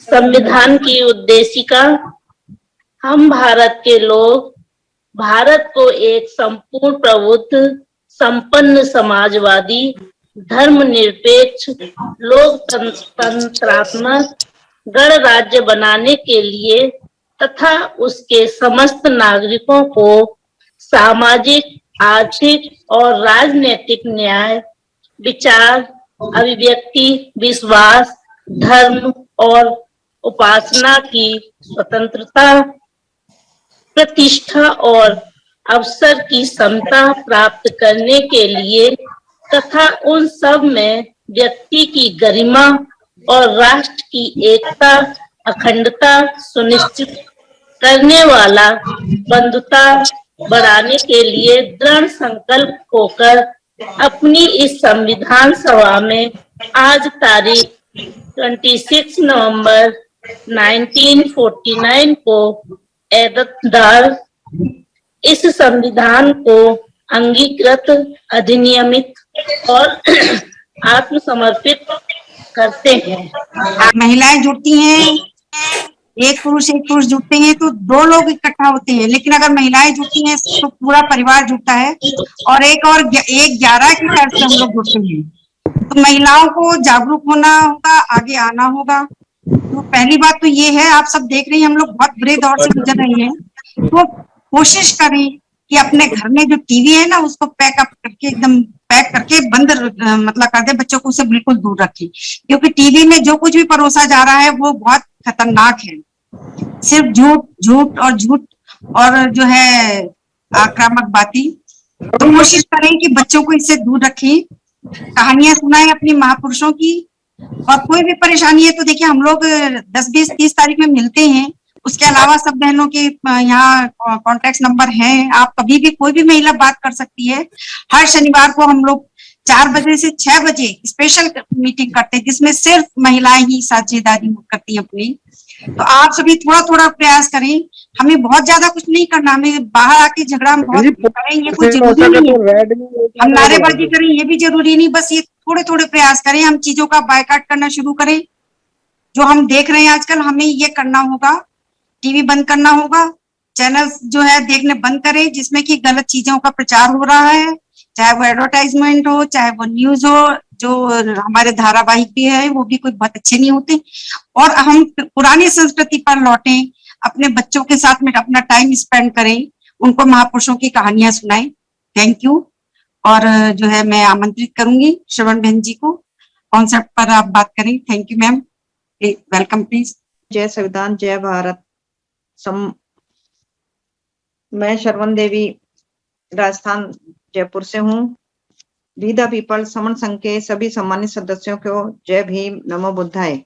संविधान की उद्देशिका। हम भारत के लोग भारत को एक संपूर्ण प्रभुत्व संपन्न समाजवादी धर्मनिरपेक्ष लोकतंत्रात्मक गणराज्य बनाने के लिए तथा उसके समस्त नागरिकों को सामाजिक, आर्थिक और राजनीतिक न्याय, विचार, अभिव्यक्ति, विश्वास, धर्म और उपासना की स्वतंत्रता, प्रतिष्ठा और अवसर की समता प्राप्त करने के लिए तथा उन सब में व्यक्ति की गरिमा और राष्ट्र की एकता, अखंडता सुनिश्चित करने वाला बंधुता बढ़ाने के लिए दृढ़ संकल्प होकर अपनी इस संविधान सभा में आज तारीख 26 नवंबर 1949 को एतदार इस संविधान को अंगीकृत, अधिनियमित और आत्मसमर्पित करते हैं। महिलाएं जुड़ती हैं, एक पुरुष जुड़ते हैं तो दो लोग इकट्ठा होते हैं, लेकिन अगर महिलाएं जुड़ती हैं तो पूरा परिवार जुड़ता है और एक 11 की तरह से हम लोग जुड़ते हैं। तो महिलाओं को जागरूक होना होगा, आगे आना होगा। तो पहली बात तो ये है, आप सब देख रही हैं हम लोग बहुत बुरे दौर से गुजर रही हैं, तो कोशिश करें कि अपने घर में जो टीवी है ना उसको पैक करके बंद मतलब कर दे, बच्चों को उससे बिल्कुल दूर रखें, क्योंकि टीवी में जो कुछ भी परोसा जा रहा है वो बहुत खतरनाक है। सिर्फ झूठ और जो है आक्रामक बातें। तो कोशिश करें कि बच्चों को इससे दूर रखें, कहानियां सुनाएं अपने महापुरुषों की। और कोई भी परेशानी है तो देखिए हम लोग 10, 20, 30 तारीख में मिलते हैं। उसके अलावा सब बहनों के यहाँ कॉन्टेक्ट नंबर हैं, आप कभी भी कोई भी महिला बात कर सकती है। हर शनिवार को हम लोग 4 बजे से 6 बजे स्पेशल मीटिंग करते हैं, जिसमें सिर्फ महिलाएं ही साझेदारी करती हैं अपनी। तो आप सभी थोड़ा थोड़ा प्रयास करें, हमें बहुत ज्यादा कुछ नहीं करना, हमें बाहर आके झगड़ा हम बहुत करें ये कोई जरूरी नहीं है, हम नारेबाजी करें ये भी जरूरी नहीं, बस ये थोड़े थोड़े प्रयास करें, हम चीजों का बायकॉट करना शुरू करें। जो हम देख रहे हैं आजकल, हमें ये करना होगा, टीवी बंद करना होगा, चैनल जो है देखने बंद करें जिसमें कि गलत चीजों का प्रचार हो रहा है, चाहे वो एडवर्टाइजमेंट हो, चाहे वो न्यूज हो। जो हमारे धारावाहिक भी है वो भी कोई बहुत अच्छे नहीं होते। और हम पुरानी संस्कृति पर लौटें, अपने बच्चों के साथ में अपना टाइम स्पेंड करें, उनको महापुरुषों की कहानियां सुनाएं। Thank you. और जो है मैं आमंत्रित करूंगी श्रवण बहन जी को, कॉन्सेप्ट पर आप बात करें। Thank you ma'am, welcome please. जय संविधान, जय भारत। मैं शरवण देवी राजस्थान जयपुर से हूँ। वी द पीपल समन संघ के सभी सम्मानित सदस्यों को जय भीम, नमो बुद्धाय।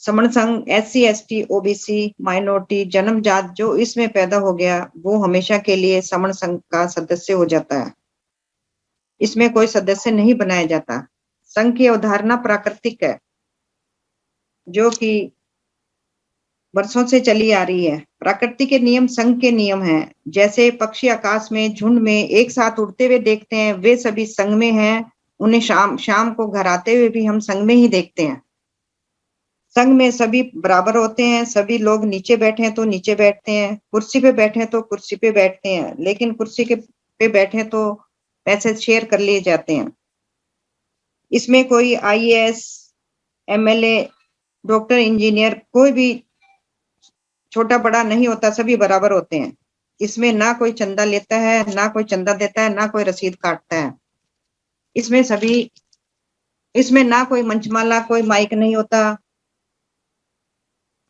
समन संघ SC ST OBC माइनॉरिटी जन्मजात जो इसमें पैदा हो गया वो हमेशा के लिए समन संघ का सदस्य हो जाता है, इसमें कोई सदस्य नहीं बनाया जाता। संघ की अवधारणा प्राकृतिक है जो कि वर्षों से चली आ रही है। प्रकृति के नियम संघ के नियम हैं। जैसे पक्षी आकाश में झुंड में एक साथ उड़ते हुए देखते हैं, वे सभी संघ में हैं। उन्हें शाम को घर आते हुए भी हम संघ में ही देखते हैं। संघ में सभी बराबर होते हैं, सभी लोग नीचे बैठे हैं तो नीचे बैठते हैं, कुर्सी पे बैठे हैं तो कुर्सी पे बैठते हैं, लेकिन कुर्सी के पे बैठे तो पैसे शेयर कर लिए जाते हैं। इसमें कोई IAS MLA डॉक्टर इंजीनियर कोई भी छोटा बड़ा नहीं होता, सभी बराबर होते हैं। इसमें ना कोई चंदा लेता है, ना कोई चंदा देता है, ना कोई रसीद काटता है। इसमें ना कोई मंचमाला, कोई माइक नहीं होता।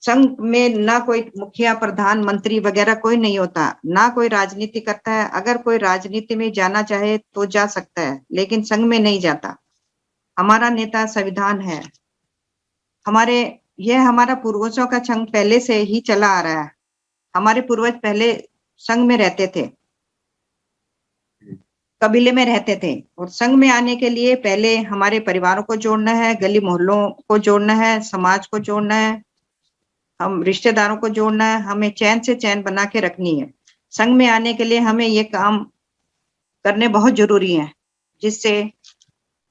संघ में ना कोई मुखिया, प्रधान, मंत्री वगैरह कोई नहीं होता, ना कोई राजनीति करता है। अगर कोई राजनीति में जाना चाहे तो जा सकता है, लेकिन संघ में नहीं जाता। हमारा नेता संविधान है। यह हमारा पूर्वजों का संघ पहले से ही चला आ रहा है। हमारे पूर्वज पहले संघ में रहते थे, कबीले में रहते थे, और संघ में आने के लिए पहले हमारे परिवारों को जोड़ना है, गली मोहल्लों को जोड़ना है, समाज को जोड़ना है, हम रिश्तेदारों को जोड़ना है, हमें चैन से चैन बना के रखनी है। संघ में आने के लिए हमें ये काम करने बहुत जरूरी है, जिससे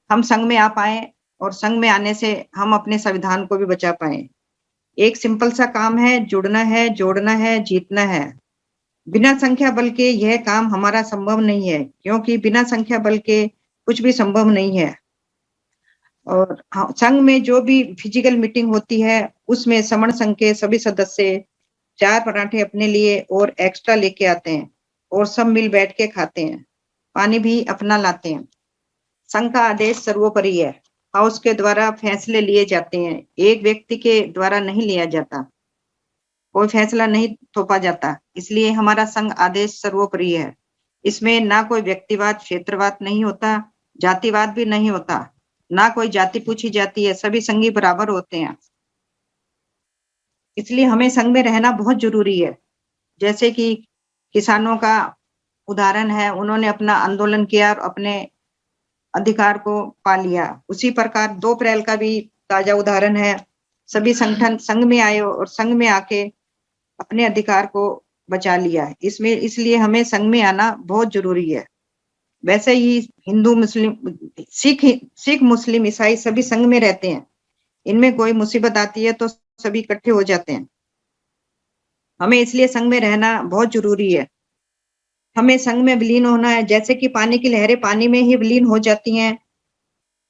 हम संघ में आ पाए और संघ में आने से हम अपने संविधान को भी बचा पाए। एक सिंपल सा काम है, जुड़ना है, जोड़ना है, जीतना है। बिना संख्या बल के यह काम हमारा संभव नहीं है, क्योंकि बिना संख्या बल के कुछ भी संभव नहीं है। और संघ में जो भी फिजिकल मीटिंग होती है उसमें समण संघ के सभी सदस्य 4 पराठे अपने लिए और एक्स्ट्रा लेके आते हैं और सब मिल बैठ के खाते हैं। पानी भी अपना लाते हैं। संघ का आदेश सर्वोपरि है। हाउस के द्वारा फैसले लिए जाते हैं, एक व्यक्ति के द्वारा नहीं लिया जाता, कोई फैसला नहीं थोपा जाता। इसलिए हमारा संघ आदेश सर्वोपरि है। इसमें ना कोई व्यक्तिवाद, क्षेत्रवाद नहीं होता, जातिवाद भी नहीं होता, ना कोई जाति पूछी जाती है, सभी संघी बराबर होते हैं। इसलिए हमें संघ में रहना बहुत जरूरी है। जैसे कि किसानों का उदाहरण है, उन्होंने अपना आंदोलन किया और अपने अधिकार को पा लिया। उसी प्रकार 2 अप्रैल का भी ताजा उदाहरण है। सभी संगठन संघ में आए और संघ में आके अपने अधिकार को बचा लिया। इसमें इसलिए हमें संघ में आना बहुत जरूरी है। वैसे ही हिंदू, मुस्लिम, सिख, मुस्लिम, ईसाई सभी संघ में रहते हैं। इनमें कोई मुसीबत आती है तो सभी इकट्ठे हो जाते हैं। हमें इसलिए संघ में रहना बहुत जरूरी है। हमें संघ में विलीन होना है। जैसे कि पानी की लहरें पानी में ही विलीन हो जाती हैं,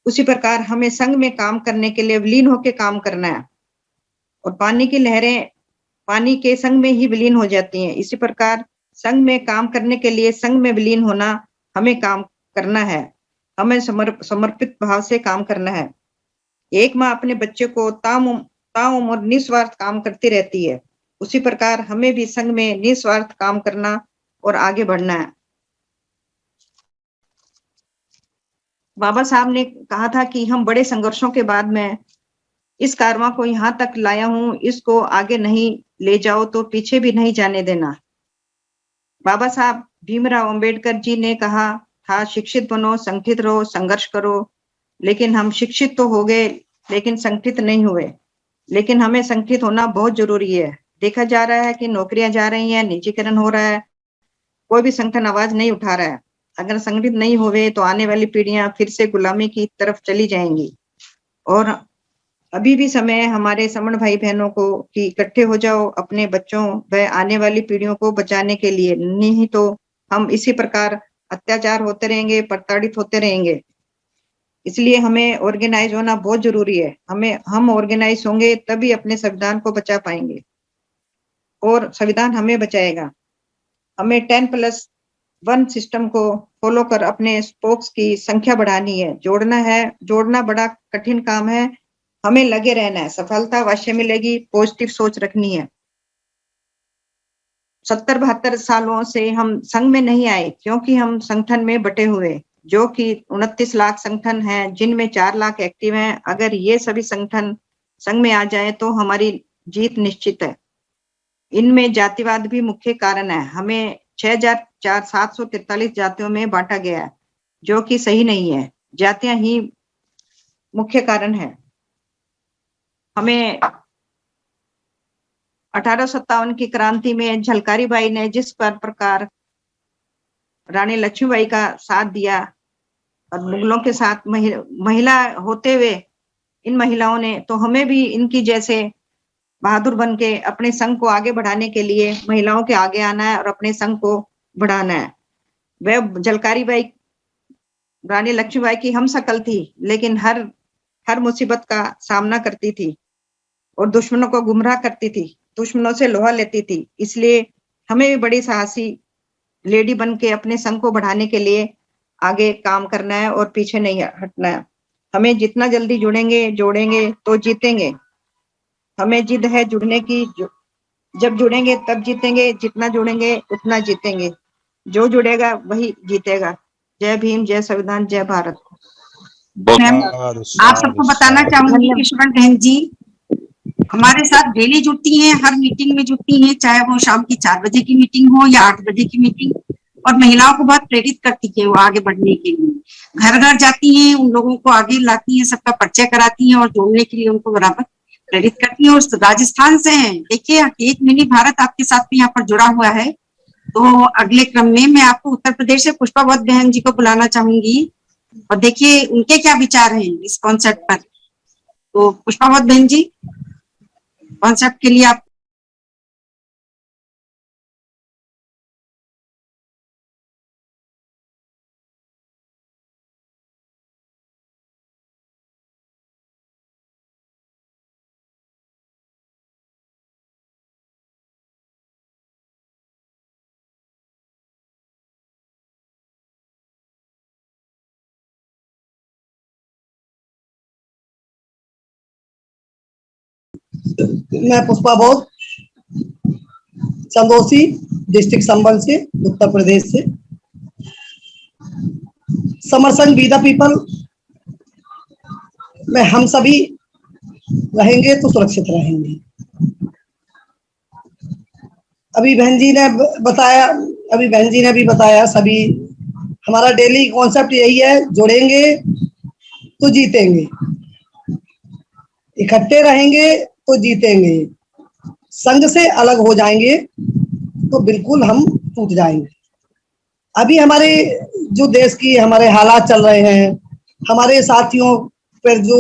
उसी प्रकार हमें संघ में काम करने के लिए विलीन होकर काम करना है। और पानी की लहरें पानी के संघ में ही विलीन हो जाती हैं। इसी प्रकार संघ में काम करने के लिए संघ में विलीन होना, हमें काम करना है। हमें समर्पित भाव से काम करना है। एक माँ अपने बच्चे को ताउम्र निस्वार्थ काम करती रहती है, उसी प्रकार हमें भी संघ में निस्वार्थ काम करना और आगे बढ़ना है। बाबा साहब ने कहा था कि हम बड़े संघर्षों के बाद में इस कारवां को यहाँ तक लाया हूँ, इसको आगे नहीं ले जाओ तो पीछे भी नहीं जाने देना। बाबा साहब भीमराव अंबेडकर जी ने कहा था, शिक्षित बनो, संगठित रहो, संघर्ष करो। लेकिन हम शिक्षित तो हो गए लेकिन संगठित नहीं हुए। लेकिन हमें संगठित होना बहुत जरूरी है। देखा जा रहा है कि नौकरियां जा रही हैं, निजीकरण हो रहा है, कोई भी संगठन आवाज नहीं उठा रहा है। अगर संगठित नहीं हुए तो आने वाली पीढ़ियां फिर से गुलामी की तरफ चली जाएंगी। और अभी भी समय है हमारे समण भाई बहनों को कि इकट्ठे हो जाओ अपने बच्चों व आने वाली पीढ़ियों को बचाने के लिए। नहीं तो हम इसी प्रकार अत्याचार होते रहेंगे, प्रताड़ित होते रहेंगे। इसलिए हमें ऑर्गेनाइज होना बहुत जरूरी है। हम ऑर्गेनाइज होंगे तभी अपने संविधान को बचा पाएंगे और संविधान हमें बचाएगा। हमें 10+1 सिस्टम को फॉलो कर अपने स्पोक्स की संख्या बढ़ानी है। जोड़ना बड़ा कठिन काम है। हमें लगे रहना है, सफलता अवश्य मिलेगी। पॉजिटिव सोच रखनी है। 70-72 सालों से हम संघ में नहीं आए क्योंकि हम संगठन में बटे हुए, जो कि 29 लाख संगठन हैं, जिनमें 4 लाख एक्टिव हैं। अगर ये सभी संगठन संघ में आ जाए तो हमारी जीत निश्चित है। इनमें जातिवाद भी मुख्य कारण है। हमें 6,743 जातियों में बांटा गया है, जो कि सही नहीं है। जातियां ही मुख्य कारण है। हमें 1857 की क्रांति में झलकारी बाई ने जिस प्रकार रानी लक्ष्मीबाई का साथ दिया और मुगलों के साथ महिला होते हुए इन महिलाओं ने, तो हमें भी इनकी जैसे बहादुर बन के अपने संघ को आगे बढ़ाने के लिए महिलाओं के आगे आना है और अपने संघ को बढ़ाना है। वह झलकारी बाई रानी लक्ष्मीबाई की हम शकल थी, लेकिन हर मुसीबत का सामना करती थी और दुश्मनों को गुमराह करती थी, दुश्मनों से लोहा लेती थी। इसलिए हमें भी बड़ी साहसी लेडी बन के अपने संघ को बढ़ाने के लिए आगे काम करना है और पीछे नहीं हटना है। हमें जितना जल्दी जोड़ेंगे तो जीतेंगे। हमें जिद है जुड़ने की। जब जुड़ेंगे तब जीतेंगे, जितना जुड़ेंगे उतना जीतेंगे। जो जुड़ेगा वही जीतेगा। जय भीम, जय संविधान, जय भारत। मैम, आप सबको बताना चाहूंगी कि सुमन बहन जी हमारे साथ डेली जुड़ती हैं, हर मीटिंग में जुड़ती हैं, चाहे वो शाम की 4 बजे की मीटिंग हो या 8 बजे की मीटिंग। और महिलाओं को बहुत प्रेरित करती है वो आगे बढ़ने के लिए। घर घर जाती हैं, उन लोगों को आगे लाती हैं, सबका परिचय कराती हैं और जोड़ने के लिए उनको बराबर प्रेरित करती हैं। और राजस्थान से हैं। देखिए, एक मिनी भारत आपके साथ भी यहाँ पर जुड़ा हुआ है। तो अगले क्रम में मैं आपको उत्तर प्रदेश से पुष्पा वत्स बहन जी को बुलाना चाहूंगी। और देखिए उनके क्या विचार हैं इस कॉन्सेप्ट पर। तो पुष्पावत बहन जी, कॉन्सेप्ट के लिए आप। मैं पुष्पावत चंदोसी डिस्ट्रिक्ट संबल से, उत्तर प्रदेश से। समर संघ बी द पीपल में हम सभी रहेंगे तो सुरक्षित रहेंगे। अभी बहन जी ने भी बताया सभी। हमारा डेली कॉन्सेप्ट यही है, जुड़ेंगे तो जीतेंगे, इकट्ठे रहेंगे तो जीतेंगे, संघ से अलग हो जाएंगे तो बिल्कुल हम टूट जाएंगे। अभी हमारे जो देश की हमारे हालात चल रहे हैं, हमारे साथियों पर जो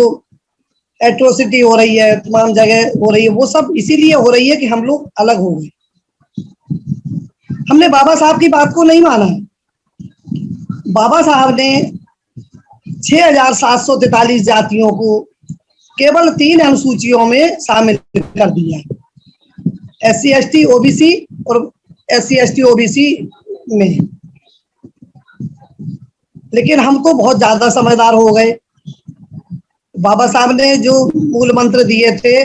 एट्रोसिटी हो रही है, तमाम जगह हो रही है, वो सब इसीलिए हो रही है कि हम लोग अलग हो गए। हमने बाबा साहब की बात को नहीं माना है। बाबा साहब ने 6,743 जातियों को केवल 3 अनुसूचियों में शामिल कर दिया, SC ST OBC और SC ST OBC में। लेकिन हम तो बहुत ज्यादा समझदार हो गए। बाबा साहब ने जो मूल मंत्र दिए थे,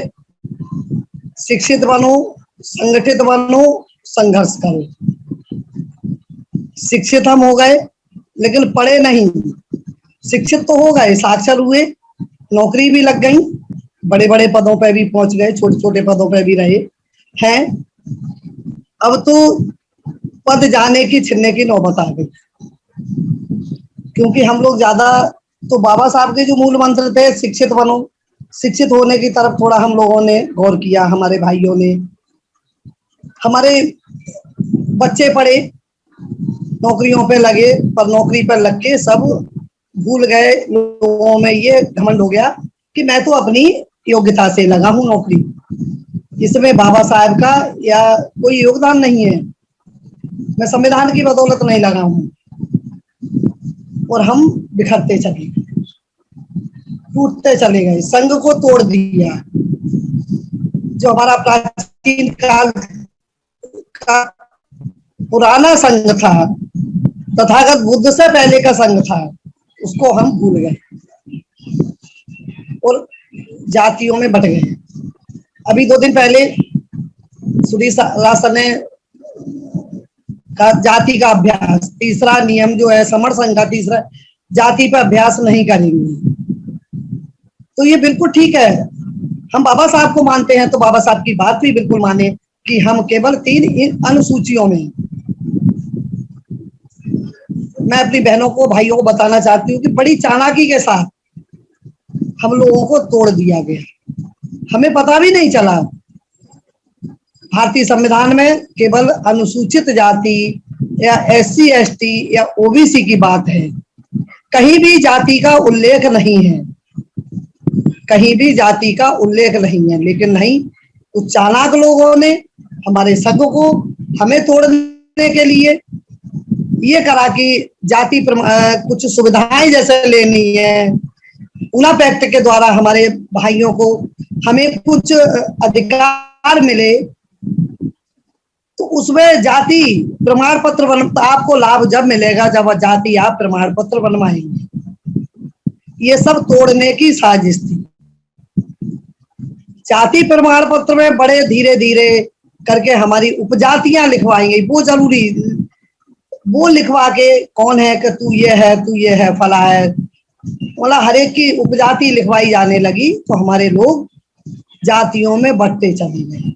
शिक्षित बनो, संगठित बनो, संघर्ष करो। शिक्षित हम हो गए लेकिन पढ़े नहीं। शिक्षित तो हो गए, साक्षर हुए, नौकरी भी लग गई, बड़े बड़े पदों पे भी पहुंच गए, छोटे छोटे पदों पे भी रहे हैं। अब तो पद जाने की छिनने की नौबत आ गई, क्योंकि हम लोग ज्यादा तो बाबा साहब के जो मूल मंत्र थे, शिक्षित बनो, शिक्षित होने की तरफ थोड़ा हम लोगों ने गौर किया। हमारे भाइयों ने, हमारे बच्चे पढ़े, नौकरियों पे लगे, पर नौकरी पर लग के सब भूल गए। लोगों में ये घमंड हो गया कि मैं तो अपनी योग्यता से लगा हूं नौकरी, इसमें बाबा साहब का या कोई योगदान नहीं है, मैं संविधान की बदौलत नहीं लगा हूं। और हम बिखरते चले गए, टूटते चले गए, संघ को तोड़ दिया। जो हमारा प्राचीन काल का पुराना संघ था, तथागत बुद्ध से पहले का संघ था, उसको हम भूल गए और जातियों में बट गए। अभी 2 दिन पहले सुधीर रासर ने जाति का अभ्यास, तीसरा नियम जो है समर संघ का तीसरा, जाति पर अभ्यास नहीं करेंगे। तो ये बिल्कुल ठीक है। हम बाबा साहब को मानते हैं तो बाबा साहब की बात भी बिल्कुल माने कि हम केवल 3 अनुसूचियों में। मैं अपनी बहनों को, भाइयों को बताना चाहती हूँ कि बड़ी चालाकी के साथ हम लोगों को तोड़ दिया गया, हमें पता भी नहीं चला। भारतीय संविधान में केवल अनुसूचित जाति या SC ST या OBC की बात है, कहीं भी जाति का उल्लेख नहीं है, कहीं भी जाति का उल्लेख नहीं है। लेकिन नहीं, कुछ चालाक लोगों ने हमारे संघ को हमें तोड़ने के लिए ये करा कि जाति कुछ सुविधाएं जैसे लेनी है, उना पैक्ट के द्वारा हमारे भाइयों को हमें कुछ अधिकार मिले, तो उसमें जाति प्रमाण पत्र आपको लाभ जब मिलेगा जब जाति आप प्रमाण पत्र बनवाएंगे। ये सब तोड़ने की साजिश थी। जाति प्रमाण पत्र में बड़े धीरे धीरे करके हमारी उपजातियां लिखवाई गई, वो जरूरी, वो लिखवा के कौन है कि तू ये है, तू ये है, फला है, मतलब हर एक की उपजाति लिखवाई जाने लगी। तो हमारे लोग जातियों में बंटते चले गए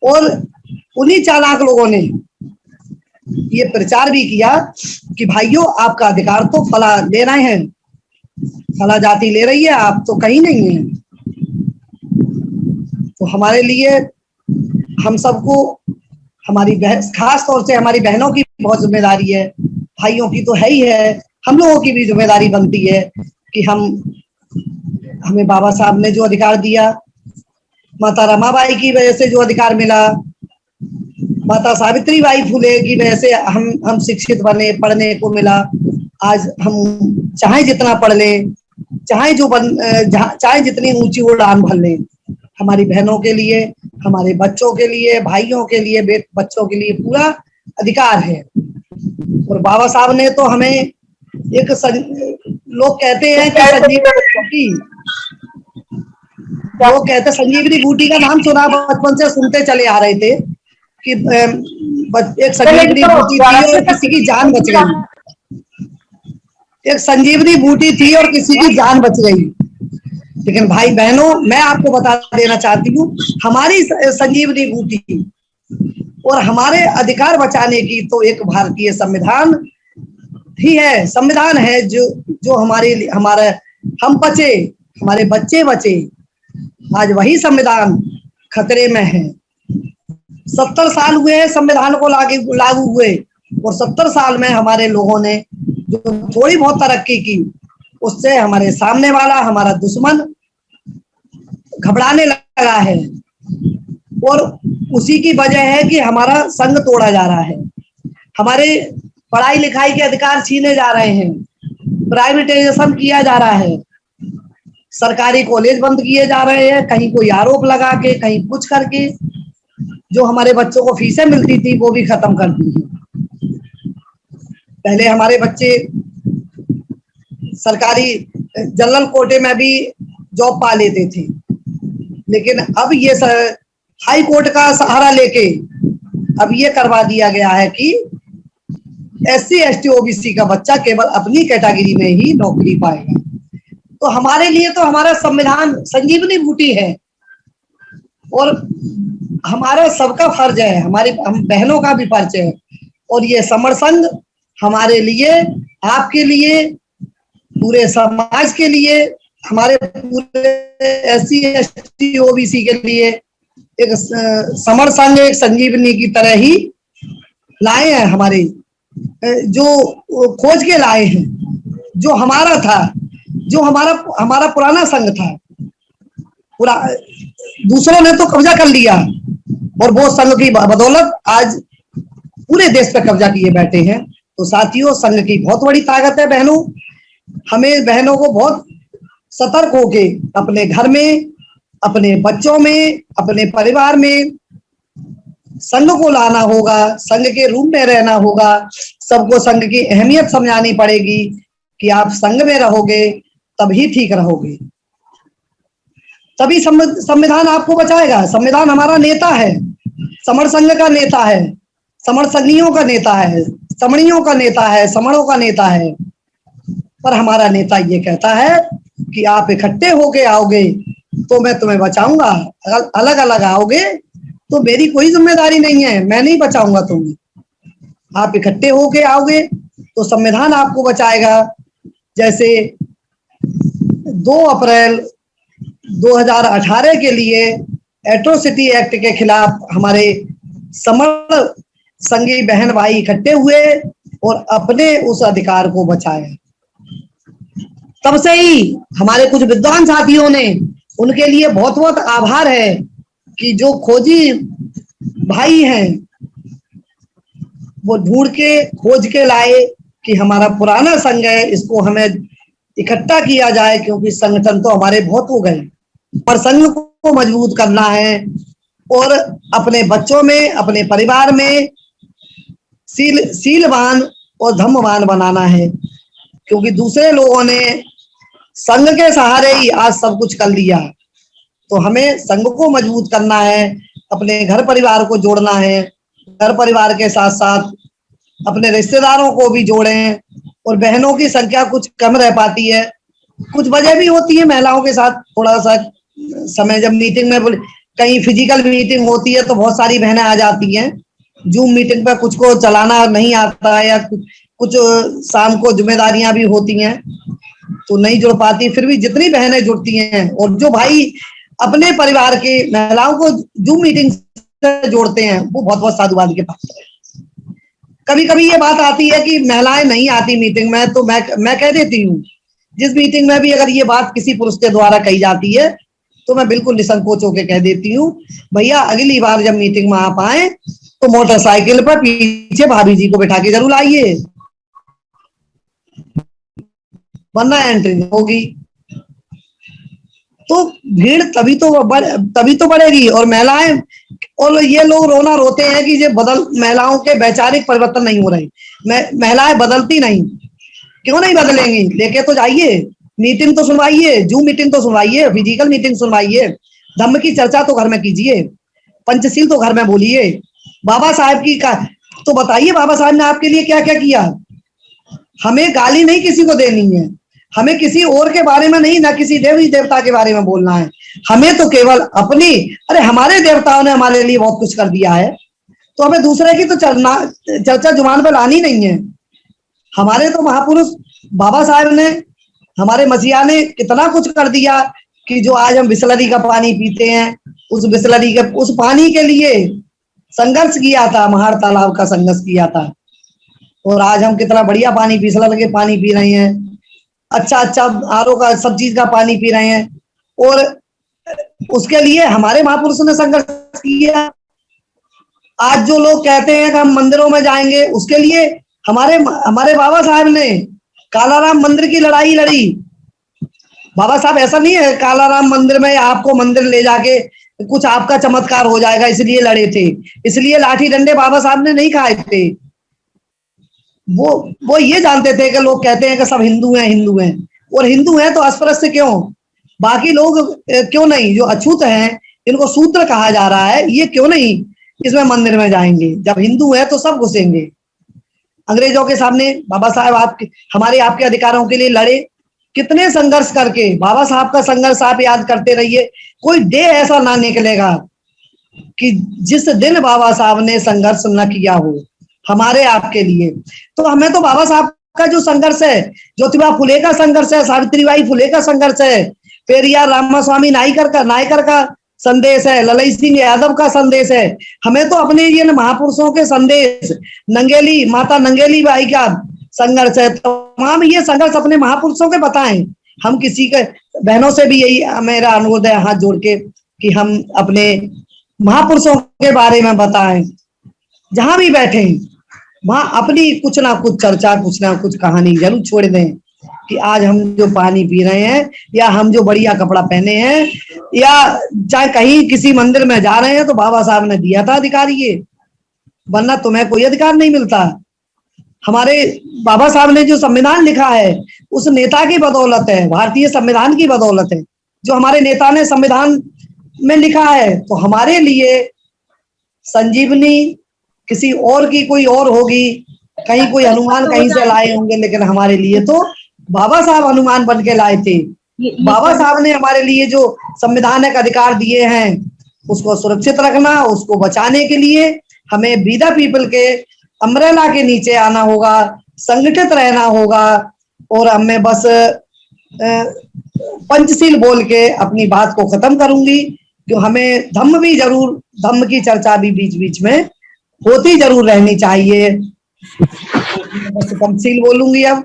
और उन्हीं चालाक लोगों ने ये प्रचार भी किया कि भाइयों आपका अधिकार तो फला ले रहे हैं, फला जाति ले रही है, आप तो कहीं नहीं है। तो हमारे लिए, हम सबको, हमारी बहन, खास तौर से हमारी बहनों की बहुत जिम्मेदारी है, भाइयों की तो है ही है, हम लोगों की भी जिम्मेदारी बनती है कि हमें बाबा साहब ने जो अधिकार दिया, माता रमाबाई की वजह से जो अधिकार मिला, माता सावित्री बाई फुले की वजह से हम शिक्षित बने, पढ़ने को मिला। आज हम चाहे जितना पढ़ लें, चाहे जितनी ऊंची उड़ान भर लें, हमारी बहनों के लिए, हमारे बच्चों के लिए, भाइयों के लिए, बच्चों के लिए पूरा अधिकार है। और बाबा साहब ने तो हमें लोग कहते हैं कि संजीवनी बूटी का नाम सुना, बचपन से सुनते चले आ रहे थे कि एक संजीवनी बूटी थी और किसी की जान बच गई। एक संजीवनी बूटी थी और किसी की जान बच गई। लेकिन भाई बहनों, मैं आपको बता देना चाहती हूँ, हमारी संजीवनी बूटी और हमारे अधिकार बचाने की तो एक भारतीय संविधान ही है। संविधान है जो हमारे हम बचे, हमारे बच्चे बचे। आज वही संविधान खतरे में है। 70 साल हुए हैं संविधान को लागू हुए, और 70 साल में हमारे लोगों ने जो थोड़ी बहुत तरक्की की, उससे हमारे सामने वाला, हमारा दुश्मन घबराने लगा है। और उसी की वजह है कि हमारा संघ तोड़ा जा रहा है, हमारे पढ़ाई लिखाई के अधिकार छीने जा रहे हैं, प्राइवेटाइजेशन किया जा रहा है, सरकारी कॉलेज बंद किए जा रहे हैं, कहीं कोई आरोप लगा के, कहीं कुछ करके। जो हमारे बच्चों को फीसें मिलती थी वो भी खत्म कर दी है। पहले हमारे बच्चे सरकारी जनरल कोटे में भी जॉब पा लेते थे, लेकिन अब ये हाई कोर्ट का सहारा लेके अब ये करवा दिया गया है कि SC ST OBC का बच्चा केवल अपनी कैटेगरी में ही नौकरी पाएगा। तो हमारे लिए तो हमारा संविधान संजीवनी बूटी है, और हमारा सबका फर्ज है, हम बहनों का भी फर्ज है। और ये समर संघ हमारे लिए, आपके लिए, पूरे समाज के लिए, हमारे पूरे SC ST OBC के लिए एक समर संघ, एक संजीवनी की तरह ही लाए हैं। हमारे जो खोज के लाए हैं, जो हमारा था, जो हमारा पुराना संघ था, पूरा दूसरों ने तो कब्जा कर लिया, और वो संघ की बदौलत आज पूरे देश पे कब्जा किए बैठे हैं। तो साथियों, संघ की बहुत बड़ी ताकत है बहनों। हमें बहनों को बहुत सतर्क होके अपने घर में, अपने बच्चों में, अपने परिवार में संघ को लाना होगा, संघ के रूप में रहना होगा। सबको संघ की अहमियत समझानी पड़ेगी कि आप संघ में रहोगे तभी ठीक रहोगे, तभी संविधान आपको बचाएगा। संविधान हमारा नेता है, समर संघ का नेता है, समर संघियों का नेता है, समणियों का नेता है, समणों का नेता है। पर हमारा नेता ये कहता है कि आप इकट्ठे होके आओगे तो मैं तुम्हें बचाऊंगा, अलग अलग आओगे तो मेरी कोई जिम्मेदारी नहीं है, मैं नहीं बचाऊंगा तुम्हें। आप इकट्ठे होके आओगे तो संविधान आपको बचाएगा। जैसे 2 अप्रैल 2018 के लिए एट्रोसिटी एक्ट के खिलाफ हमारे समर संगी बहन भाई इकट्ठे हुए और अपने उस अधिकार को बचाए। तब से ही हमारे कुछ विद्वान साथियों ने, उनके लिए बहुत बहुत आभार है कि जो खोजी भाई हैं वो ढूंढ के खोज के लाए कि हमारा पुराना संघ है, इसको हमें इकट्ठा किया जाए, क्योंकि संगठन तो हमारे बहुत हो गए, पर संघ को मजबूत करना है और अपने बच्चों में, अपने परिवार में शीलवान और धम्मवान बनाना है। क्योंकि दूसरे लोगों ने संघ के सहारे ही आज सब कुछ कर लिया, तो हमें संघ को मजबूत करना है, अपने घर परिवार को जोड़ना है, घर परिवार के साथ साथ अपने रिश्तेदारों को भी जोड़ें। और बहनों की संख्या कुछ कम रह पाती है, कुछ वजह भी होती है महिलाओं के साथ, थोड़ा सा समय जब मीटिंग में कहीं फिजिकल मीटिंग होती है तो बहुत सारी बहनें आ जाती हैं, जूम मीटिंग पर कुछ को चलाना नहीं आता है, या कुछ शाम को जिम्मेदारियां भी होती हैं तो नहीं जुड़ पाती। फिर भी जितनी बहनें जुड़ती हैं और जो भाई अपने परिवार के महिलाओं को जूम मीटिंग से जोड़ते हैं, वो बहुत बहुत साधुवाद के पात्र है। कभी कभी ये बात आती है कि महिलाएं नहीं आती मीटिंग में, तो मैं कह देती हूँ, जिस मीटिंग में भी अगर ये बात किसी पुरुष के द्वारा कही जाती है तो मैं बिल्कुल निसंकोच होकर कह देती हूँ, भैया अगली बार जब मीटिंग में आप आए तो मोटरसाइकिल पर पीछे भाभी जी को बैठा के जरूर आइए, वरना एंट्री नहीं होगी। तो भीड़ तभी तो बढ़ेगी। और महिलाएं, और ये लोग रोना रोते हैं कि ये महिलाओं के वैचारिक परिवर्तन नहीं हो रहे, महिलाएं बदलती नहीं, क्यों नहीं बदलेंगी? लेके तो जाइए, मीटिंग तो सुनवाइए, जूम मीटिंग तो सुनवाइए, फिजिकल मीटिंग सुनवाइए, धम्म की चर्चा तो घर में कीजिए, पंचशील तो घर में बोलिए, बाबा साहब की का तो बताइए, बाबा साहब ने आपके लिए क्या क्या किया। हमें गाली नहीं किसी को देनी है, हमें किसी और के बारे में नहीं, ना किसी देवी देवता के बारे में बोलना है, हमें तो केवल अपनी, अरे हमारे देवताओं ने हमारे लिए बहुत कुछ कर दिया है, तो हमें दूसरे की तो चर्चा जुबान पर लानी नहीं है। हमारे तो महापुरुष बाबा साहब ने, हमारे मसीहा ने कितना कुछ कर दिया कि जो आज हम बिसलरी का पानी पीते हैं, उस बिसलरी के उस पानी के लिए संघर्ष किया था, महार तालाब का संघर्ष किया था, और आज हम कितना बढ़िया पानी बिसलरी के पानी पी रहे हैं, अच्छा अच्छा आरओ का, सब चीज का पानी पी रहे हैं। और उसके लिए हमारे महापुरुषों ने संघर्ष किया। आज जो लोग कहते हैं कि हम मंदिरों में जाएंगे, उसके लिए हमारे बाबा साहब ने कालाराम मंदिर की लड़ाई लड़ी। बाबा साहब ऐसा नहीं है कालाराम मंदिर में आपको मंदिर ले जाके कुछ आपका चमत्कार हो जाएगा इसलिए लड़े थे, इसलिए लाठी डंडे बाबा साहब ने नहीं खाए थे। वो ये जानते थे कि लोग कहते हैं कि सब हिंदू हैं, और हिंदू हैं तो अस्पृश्य क्यों, बाकी लोग क्यों नहीं, जो अछूत हैं, इनको शूद्र कहा जा रहा है, ये क्यों नहीं इसमें मंदिर में जाएंगे? जब हिंदू है तो सब घुसेंगे। अंग्रेजों के सामने बाबा साहब आपके अधिकारों के लिए लड़े, कितने संघर्ष करके। बाबा साहब का संघर्ष आप याद करते रहिए, कोई डे ऐसा ना निकलेगा कि जिस दिन बाबा साहब ने संघर्ष न किया हो हमारे आपके लिए। तो हमें तो बाबा साहब का जो संघर्ष है, ज्योतिबा फुले का संघर्ष है, सावित्रीबाई फुले का संघर्ष है, पेरियार रामास्वामी नायकर का संदेश है, ललई सिंह यादव का संदेश है। हमें तो अपने ये महापुरुषों के संदेश, माता नंगेली बाई का संघर्ष है, तमाम ये संघर्ष अपने महापुरुषों के बताएं। हम किसी के बहनों से भी यही मेरा अनुरोध है हाथ जोड़ के कि हम अपने महापुरुषों के बारे में बताएं, जहां भी बैठे वहां अपनी कुछ ना कुछ चर्चा, कुछ ना कुछ कहानी जरूर छोड़ दें कि आज हम जो पानी पी रहे हैं, या हम जो बढ़िया कपड़ा पहने हैं, या चाहे कहीं किसी मंदिर में जा रहे हैं तो बाबा साहब ने दिया था अधिकार ये, वरना तुम्हें कोई अधिकार नहीं मिलता। हमारे बाबा साहब ने जो संविधान लिखा है उस नेता की बदौलत है, भारतीय संविधान की बदौलत है, जो हमारे नेता ने संविधान में लिखा है। तो हमारे लिए संजीवनी किसी और की कोई और होगी, कहीं कोई हनुमान कहीं से लाए होंगे, लेकिन हमारे लिए तो बाबा साहब हनुमान बन के लाए थे। बाबा साहब ने हमारे लिए जो संवैधानिक अधिकार दिए हैं उसको सुरक्षित रखना, उसको बचाने के लिए हमें बीदा पीपल के अम्ब्रेला के नीचे आना होगा, संगठित रहना होगा। और हमें बस पंचशील बोल के अपनी बात को खत्म करूंगी कि हमें धम्म की चर्चा भी बीच बीच में होती जरूर रहनी चाहिए। बस पंचशील बोलूंगी अब।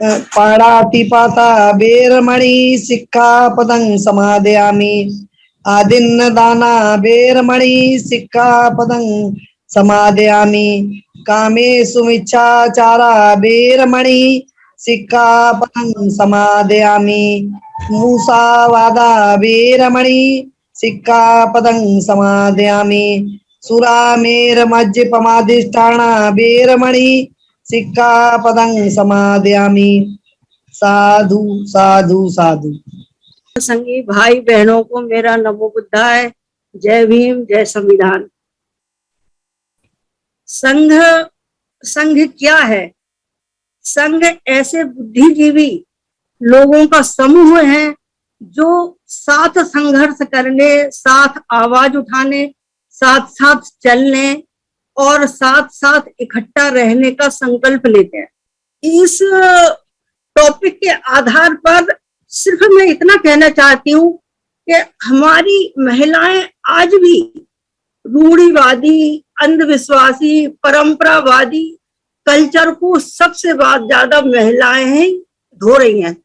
पाणाति पाता बेरमणि सिक्खा पदं समादयामि, आदिन्न दाना बेरमणि सिक्खा पदं समादयामि, कामेषु मिच्छाचारा बेरमणि सिक्खा पदं समादयामि, मूसावादा बेरमणि सिक्खा पदं समादयामि, सुरामेरमज्जपमाधिष्ठाना बेरमणि सिक्खा पदं समादयामि। साधु साधु साधु। संगी भाई बहनों को मेरा नमो बुद्धाय, जय भीम, जय संविधान। संघ क्या है? संघ ऐसे बुद्धिजीवी लोगों का समूह है जो साथ संघर्ष करने, साथ आवाज उठाने, साथ साथ चलने और साथ साथ इकट्ठा रहने का संकल्प लेते हैं। इस टॉपिक के आधार पर सिर्फ मैं इतना कहना चाहती हूँ कि हमारी महिलाएं आज भी रूढ़िवादी अंधविश्वासी परंपरावादी कल्चर को सबसे ज्यादा महिलाएं ही ढो रही हैं,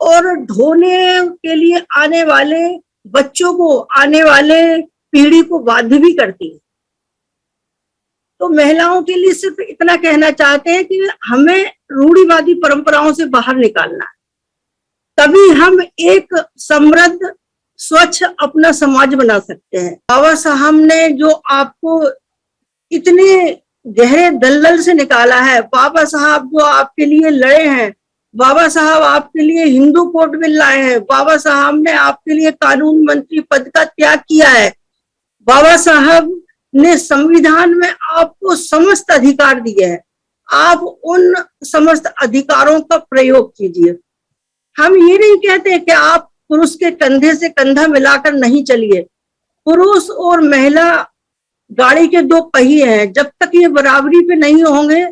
और ढोने के लिए आने वाले बच्चों को, आने वाले पीढ़ी को बाध्य भी करती है। तो महिलाओं के लिए सिर्फ इतना कहना चाहते हैं कि हमें रूढ़िवादी परंपराओं से बाहर निकालना है, तभी हम एक समृद्ध स्वच्छ अपना समाज बना सकते हैं। बाबा साहब ने जो आपको इतने गहरे दलदल से निकाला है, बाबा साहब जो आपके लिए लड़े हैं, बाबा साहब आपके लिए हिंदू कोड बिल लाए हैं, बाबा साहब ने आपके लिए कानून मंत्री पद का त्याग किया है, बाबा साहब ने संविधान में आपको समस्त अधिकार दिए हैं। आप उन समस्त अधिकारों का प्रयोग कीजिए। हम ये नहीं कहते कि आप पुरुष के कंधे से कंधा मिलाकर नहीं चलिए। पुरुष और महिला गाड़ी के दो पहिए हैं, जब तक ये बराबरी पे नहीं होंगे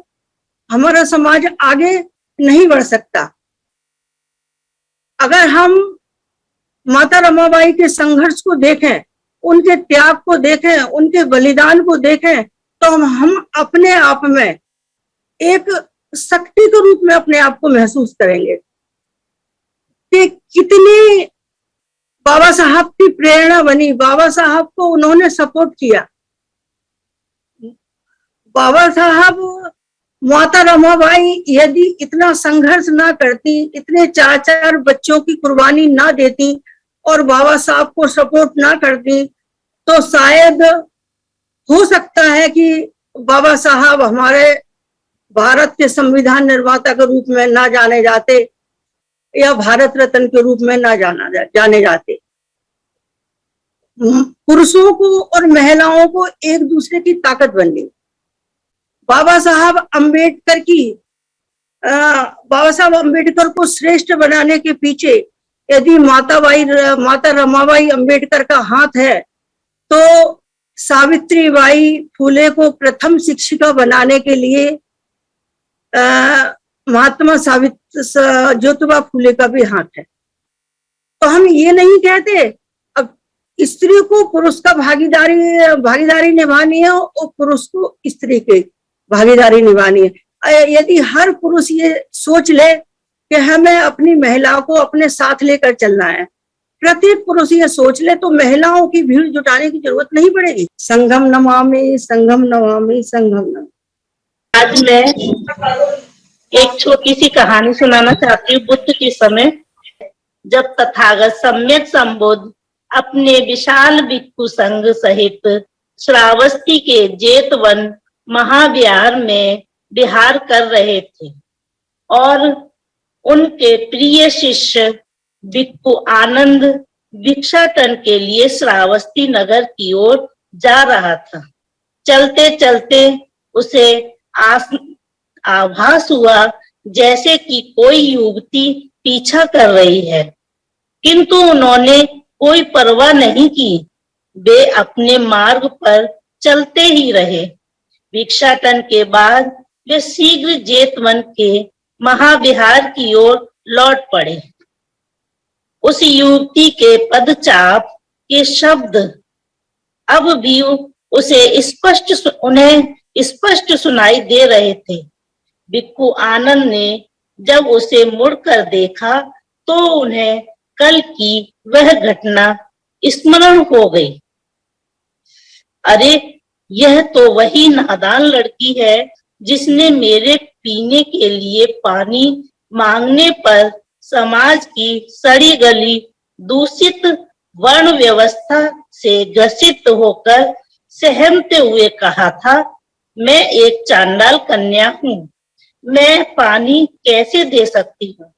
हमारा समाज आगे नहीं बढ़ सकता। अगर हम माता रमाबाई के संघर्ष को देखें, उनके त्याग को देखें, उनके बलिदान को देखें, तो हम अपने आप में एक शक्ति के रूप में अपने आप को महसूस करेंगे कि कितनी बाबा साहब की प्रेरणा बनी, बाबा साहब को उन्होंने सपोर्ट किया। बाबा साहब, माता रमाबाई यदि इतना संघर्ष ना करती, इतने 4-4 बच्चों की कुर्बानी ना देती और बाबा साहब को सपोर्ट ना करती, तो शायद हो सकता है कि बाबा साहब हमारे भारत के संविधान निर्माता के रूप में ना जाने जाते या भारत रत्न के रूप में ना जाने जाते। पुरुषों को और महिलाओं को एक दूसरे की ताकत बननी। बाबा साहब अम्बेडकर को श्रेष्ठ बनाने के पीछे यदि माता रमाबाई अम्बेडकर का हाथ है, तो सावित्रीबाई फुले को प्रथम शिक्षिका बनाने के लिए महात्मा ज्योतिबा फुले का भी हाथ है। तो हम ये नहीं कहते अब स्त्री को पुरुष का भागीदारी निभानी है और पुरुष को स्त्री की भागीदारी निभानी है। यदि हर पुरुष ये सोच ले कि हमें अपनी महिला को अपने साथ लेकर चलना है, प्रत्येक पुरुष ये सोच ले, तो महिलाओं की भीड़ जुटाने की जरूरत नहीं पड़ेगी। संगम नमामि संगम नमामि संगम नमामि। आज मैं एक छोटी सी कहानी सुनाना चाहती हूँ। बुद्ध के समय जब तथागत सम्यक संबुद्ध अपने विशाल भिक्षु संघ सहित श्रावस्ती के जेतवन महाविहार में विहार कर रहे थे और उनके प्रिय शिष्य भिक्षु आनंद भिक्षाटन के लिए श्रावस्ती नगर की ओर जा रहा था। चलते चलते उसे आभास हुआ जैसे कि कोई युवती पीछा कर रही है, किंतु उन्होंने कोई परवाह नहीं की। वे अपने मार्ग पर चलते ही रहे। भिक्षाटन के बाद वे शीघ्र जेतवन के महाविहार की ओर लौट पड़े। उस युवती के पदचाप के शब्द अब भी उन्हें स्पष्ट सुनाई दे रहे थे। भिक्षु आनंद ने जब उसे मुड़कर देखा तो उन्हें कल की वह घटना स्मरण हो गई। अरे, यह तो वही नादान लड़की है जिसने मेरे पीने के लिए पानी मांगने पर समाज की सड़ी गली दूषित वर्ण व्यवस्था से ग्रसित होकर सहमते हुए कहा था, मैं एक चांडाल कन्या हूँ, मैं पानी कैसे दे सकती हूँ।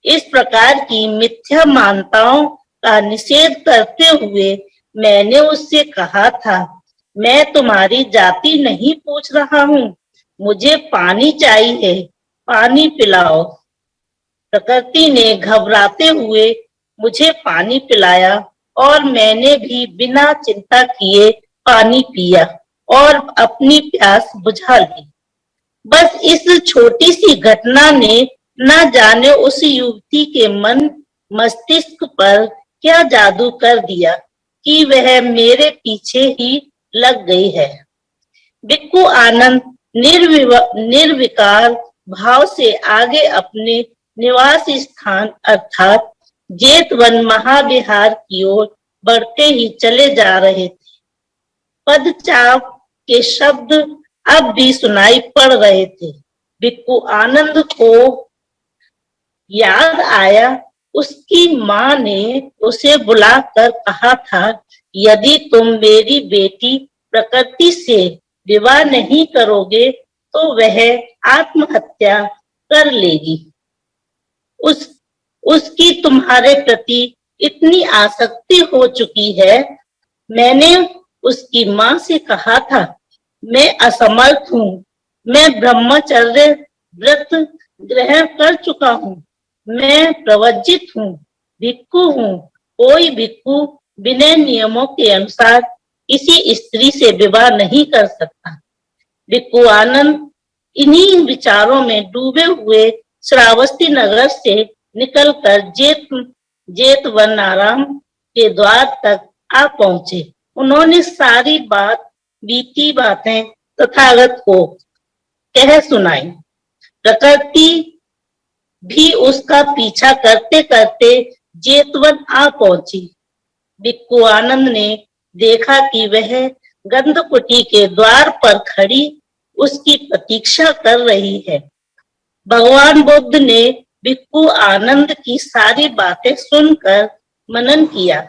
इस प्रकार की मिथ्या मान्यताओं का निषेध करते हुए मैंने उससे कहा था, मैं तुम्हारी जाति नहीं पूछ रहा हूँ, मुझे पानी चाहिए, पानी पिलाओ। प्रकृति ने घबराते हुए मुझे पानी पिलाया और मैंने भी बिना चिंता किए पानी पिया और अपनी प्यास बुझा ली। बस इस छोटी सी घटना ने न जाने उस युवती के मन मस्तिष्क पर क्या जादू कर दिया कि वह मेरे पीछे ही लग गई है। भिक्खु आनंद निर्विकार भाव से आगे अपने निवास स्थान अर्थात जेतवन महाविहार की ओर बढ़ते ही चले जा रहे थे। पदचाप के शब्द अब भी सुनाई पड़ रहे थे। भिक्खु आनंद को याद आया, उसकी माँ ने उसे बुलाकर कहा था, यदि तुम मेरी बेटी प्रकृति से विवाह नहीं करोगे तो वह आत्महत्या कर लेगी। उसकी तुम्हारे प्रति इतनी आसक्ति हो चुकी है। मैंने उसकी माँ से कहा था, मैं असमर्थ हूँ, मैं ब्रह्मचर्य व्रत ग्रहण कर चुका हूँ, मैं प्रवज्जित हूँ, भिक्खु हूँ। कोई भिक्खु बिना नियमों के अनुसार किसी स्त्री से विवाह नहीं कर सकता। भिक्खु आनंद इन्हीं विचारों में डूबे हुए श्रावस्ती नगर से निकलकर जेतवनाराम के द्वार तक आ पहुंचे। उन्होंने सारी बीती बातें तथागत को कह सुनाई। प्रकृति भी उसका पीछा करते करते जेतवन आ पहुंची। भिक्खु आनंद ने देखा कि वह गंधकुटी के द्वार पर खड़ी उसकी प्रतीक्षा कर रही है। भगवान बुद्ध ने भिक्खु आनंद की सारी बातें सुनकर मनन किया।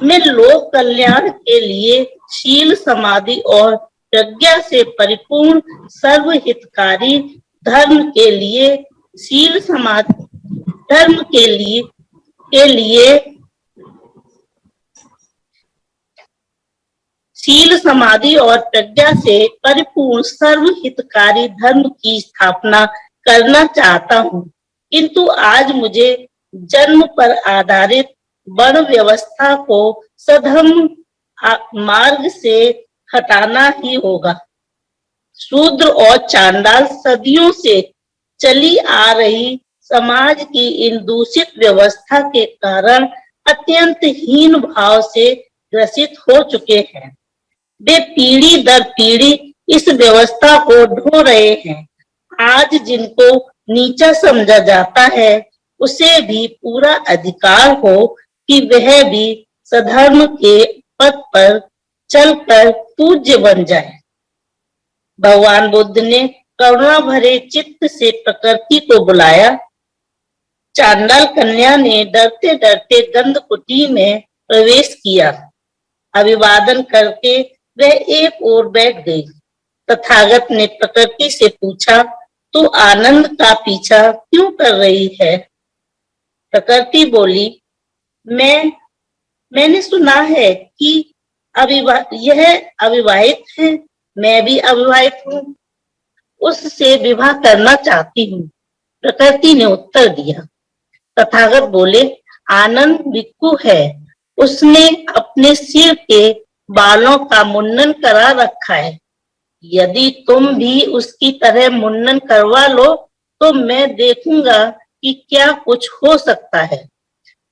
मैं लोक कल्याण के लिए शील समाधि और प्रज्ञा से परिपूर्ण सर्वहितकारी धर्म के लिए शील समाधि धर्म के लिए शील समाधि और प्रज्ञा से परिपूर्ण सर्वहितकारी धर्म की स्थापना करना चाहता हूँ, किंतु आज मुझे जन्म पर आधारित वर्ण व्यवस्था को सधर्म मार्ग से हटाना ही होगा। शूद्र और चांडाल सदियों से चली आ रही समाज की इन दूषित व्यवस्था के कारण अत्यंत हीन भाव से ग्रसित हो चुके हैं। वे पीढ़ी दर पीढ़ी इस व्यवस्था को ढो रहे हैं। आज जिनको नीचा समझा जाता है, उसे भी पूरा अधिकार हो कि वह भी सधर्म के पथ पर चलकर पूज्य बन जाए। भगवान बुद्ध ने करुणा भरे चित्त से प्रकृति को बुलाया। चांडाल कन्या ने डरते डरते गंधकुटी में प्रवेश किया। अभिवादन करके वह एक ओर बैठ गई। तथागत ने प्रकृति से पूछा, तू आनंद का पीछा क्यों कर रही है? प्रकृति बोली, मैंने सुना है कि यह अविवाहित है, मैं भी अविवाहित हूँ, उससे विवाह करना चाहती हूँ। प्रकृति ने उत्तर दिया। तथागत बोले, आनंद भिक्खु है, उसने अपने सिर के बालों का मुंडन करा रखा है। यदि तुम भी उसकी तरह मुंडन करवा लो तो मैं देखूंगा कि क्या कुछ हो सकता है।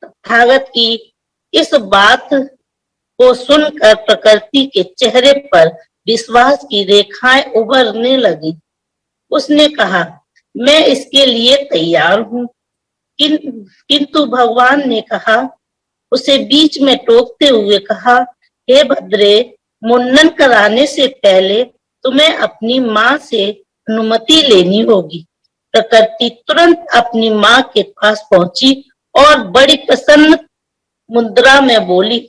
तथागत की इस बात को सुनकर प्रकृति के चेहरे पर विश्वास की रेखाएं उभरने लगी। उसने कहा, मैं इसके लिए तैयार हूँ। किंतु भगवान ने कहा, उसे बीच में टोकते हुए कहा, हे भद्रे, मुंडन कराने से पहले तुम्हें अपनी माँ से अनुमति लेनी होगी। प्रकृति तुरंत अपनी माँ के पास पहुंची और बड़ी प्रसन्न मुद्रा में बोली,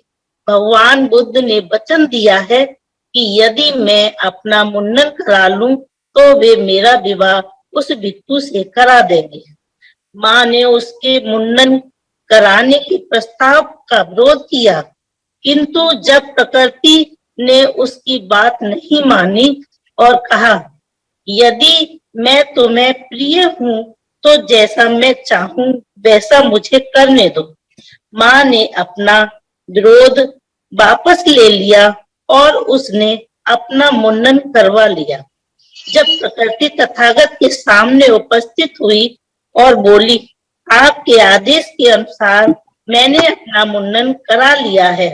भगवान बुद्ध ने वचन दिया है कि यदि मैं अपना मुंडन करा लूं तो वे मेरा विवाह उस भिक्खु से करा देंगे। माँ ने उसके मुंडन कराने के प्रस्ताव का विरोध किया, किंतु जब प्रकृति ने उसकी बात नहीं मानी और कहा, यदि मैं तुम्हें प्रिय हूँ तो जैसा मैं चाहूं वैसा मुझे करने दो। माँ ने अपना विरोध वापस ले लिया और उसने अपना मुंडन करवा लिया। जब प्रकृति तथागत के सामने उपस्थित हुई और बोली, आपके आदेश के अनुसार मैंने अपना मुंडन करा लिया है।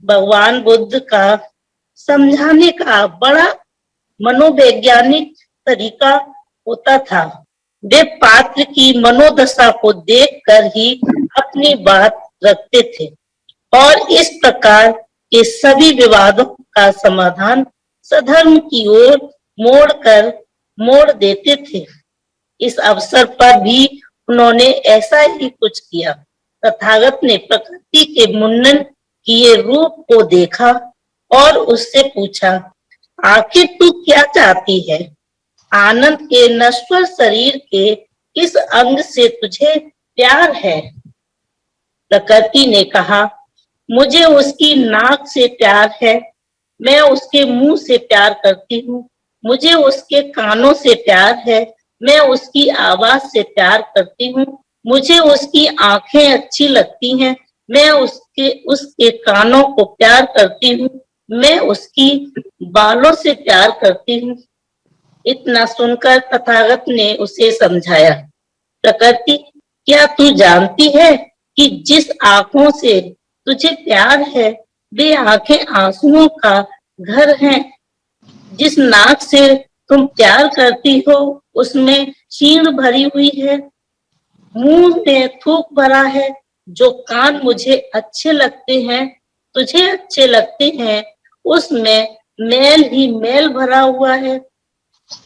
भगवान बुद्ध का समझाने का बड़ा मनोवैज्ञानिक तरीका होता था। वे पात्र की मनोदशा को देखकर ही अपनी बात रखते थे और इस प्रकार के सभी विवादों का समाधान सधर्म की ओर मोड़ देते थे। इस अवसर पर भी उन्होंने ऐसा ही कुछ किया। तथागत ने प्रकृति के मुंडन किए रूप को देखा और उससे पूछा, आखिर तू क्या चाहती है? आनंद के नश्वर शरीर के किस अंग से तुझे प्यार है? प्रकृति ने कहा, मुझे उसकी नाक से प्यार है, मैं उसके मुंह से प्यार करती हूँ। मुझे उसके कानों से प्यार है, मैं उसकी आवाज से प्यार करती हूँ। मुझे उसकी आंखें अच्छी लगती हैं, मैं उसके कानों को प्यार करती हूँ। मैं उसकी बालों से प्यार करती हूँ। इतना सुनकर तथागत ने उसे समझाया, प्रकृति, क्या तू जानती है कि जिस आंखों से तुझे प्यार है वे आंखें आंसुओं का घर हैं। जिस नाक से तुम प्यार करती हो उसमें शीण भरी हुई है, मुंह में थूक भरा है। जो कान मुझे अच्छे लगते हैं, तुझे अच्छे लगते हैं, उसमें मैल ही मैल भरा हुआ है।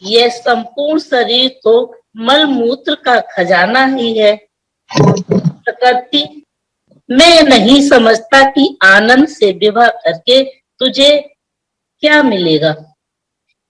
यह संपूर्ण शरीर तो मल मूत्र का खजाना ही है। प्रकृति, मैं नहीं समझता कि आनंद से विवाह करके तुझे क्या मिलेगा।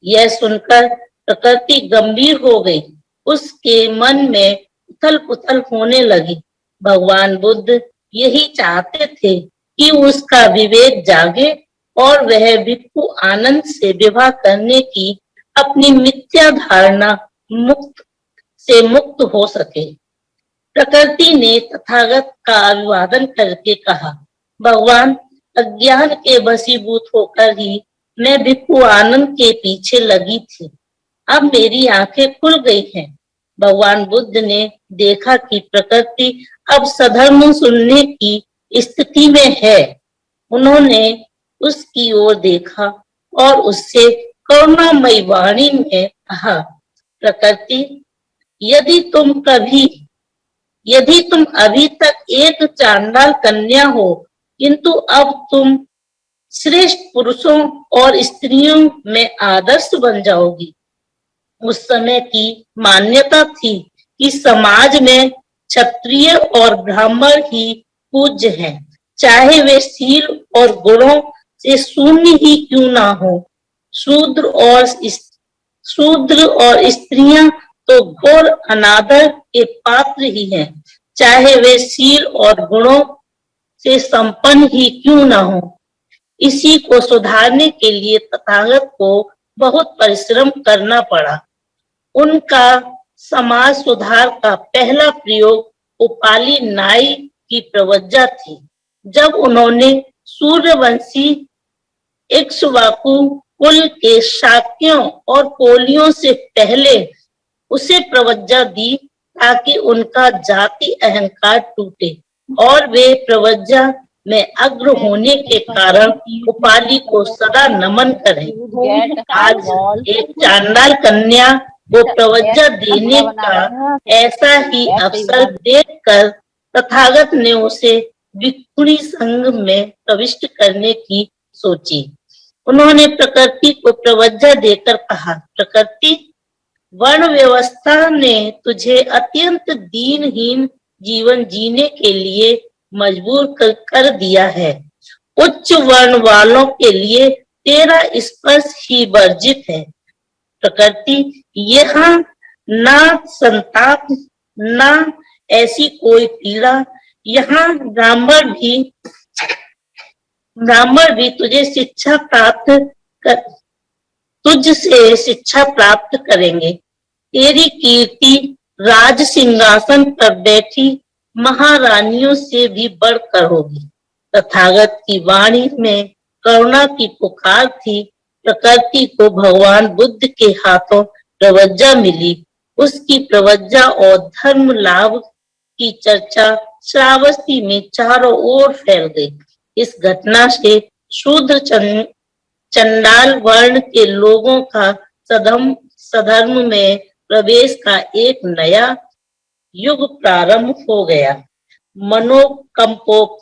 यह सुनकर प्रकृति गंभीर हो गई। उसके मन में उथल पुथल होने लगी। भगवान बुद्ध यही चाहते थे कि उसका विवेक जागे और वह भिक्खु आनंद से विवाह करने की अपनी मिथ्या धारणा मुक्त हो सके। प्रकृति ने तथागत का अभिवादन करके कहा, भगवान, अज्ञान के वशीभूत होकर ही मैं भिक्खु आनंद के पीछे लगी थी। अब मेरी आंखें खुल गई हैं। भगवान बुद्ध ने देखा कि प्रकृति अब सधर्म सुनने की स्थिति में है। उन्होंने उसकी ओर देखा और उससे करुणामयी वाणी में कहा, प्रकृति, यदि तुम अभी तक एक चांडाल कन्या हो, किंतु अब तुम श्रेष्ठ पुरुषों और स्त्रियों में आदर्श बन जाओगी। उस समय की मान्यता थी कि समाज में क्षत्रिय और ब्राह्मण ही पूज्य हैं, चाहे वे शील और गुणों से शून्य ही क्यों ना हो। शूद्र और स्त्रियां तो घोर अनादर के पात्र ही हैं, चाहे वे शील और गुणों से संपन्न ही क्यों ना हो। इसी को सुधारने के लिए तथागत को बहुत परिश्रम करना पड़ा। उनका समाज सुधार का पहला प्रयोग उपाली नाई की प्रवज्जा थी। जब उन्होंने सूर्यवंशी इक्ष्वाकु कुल के शाक्यों और कोलियों से पहले उसे प्रवज्जा दी ताकि उनका जाति अहंकार टूटे और वे प्रवज्जा में अग्र होने के कारण उपाली को सदा नमन करें। आज एक चांडाल कन्या को प्रवज्जा देने का ऐसा ही अवसर देखकर तथागत ने उसे भिक्खुणी संघ में प्रविष्ट करने की सोची। उन्होंने प्रकृति को प्रवज्जा देकर कहा, प्रकृति, वर्ण व्यवस्था ने तुझे अत्यंत दीनहीन जीवन जीने के लिए मजबूर कर दिया है। उच्च वर्ण वालों के लिए तेरा स्पर्श ही वर्जित है। प्रकृति, यहाँ ना संताप ना ऐसी कोई पीड़ा। यहाँ ब्राह्मण भी तुझसे शिक्षा प्राप्त करेंगे। तेरी कीर्ति राज सिंहासन पर बैठी महारानियों से भी बढ़कर होगी। तथागत की वाणी में करुणा की पुकार थी। प्रकृति को भगवान बुद्ध के हाथों प्रवज्जा मिली। उसकी प्रवज्जा और धर्म लाभ की चर्चा श्रावस्ती में चारों ओर फैल गई। इस घटना से चंडाल वर्ण के लोगों का सधर्म में प्रवेश का एक नया युग प्रारंभ हो गया। मनोकंपोपं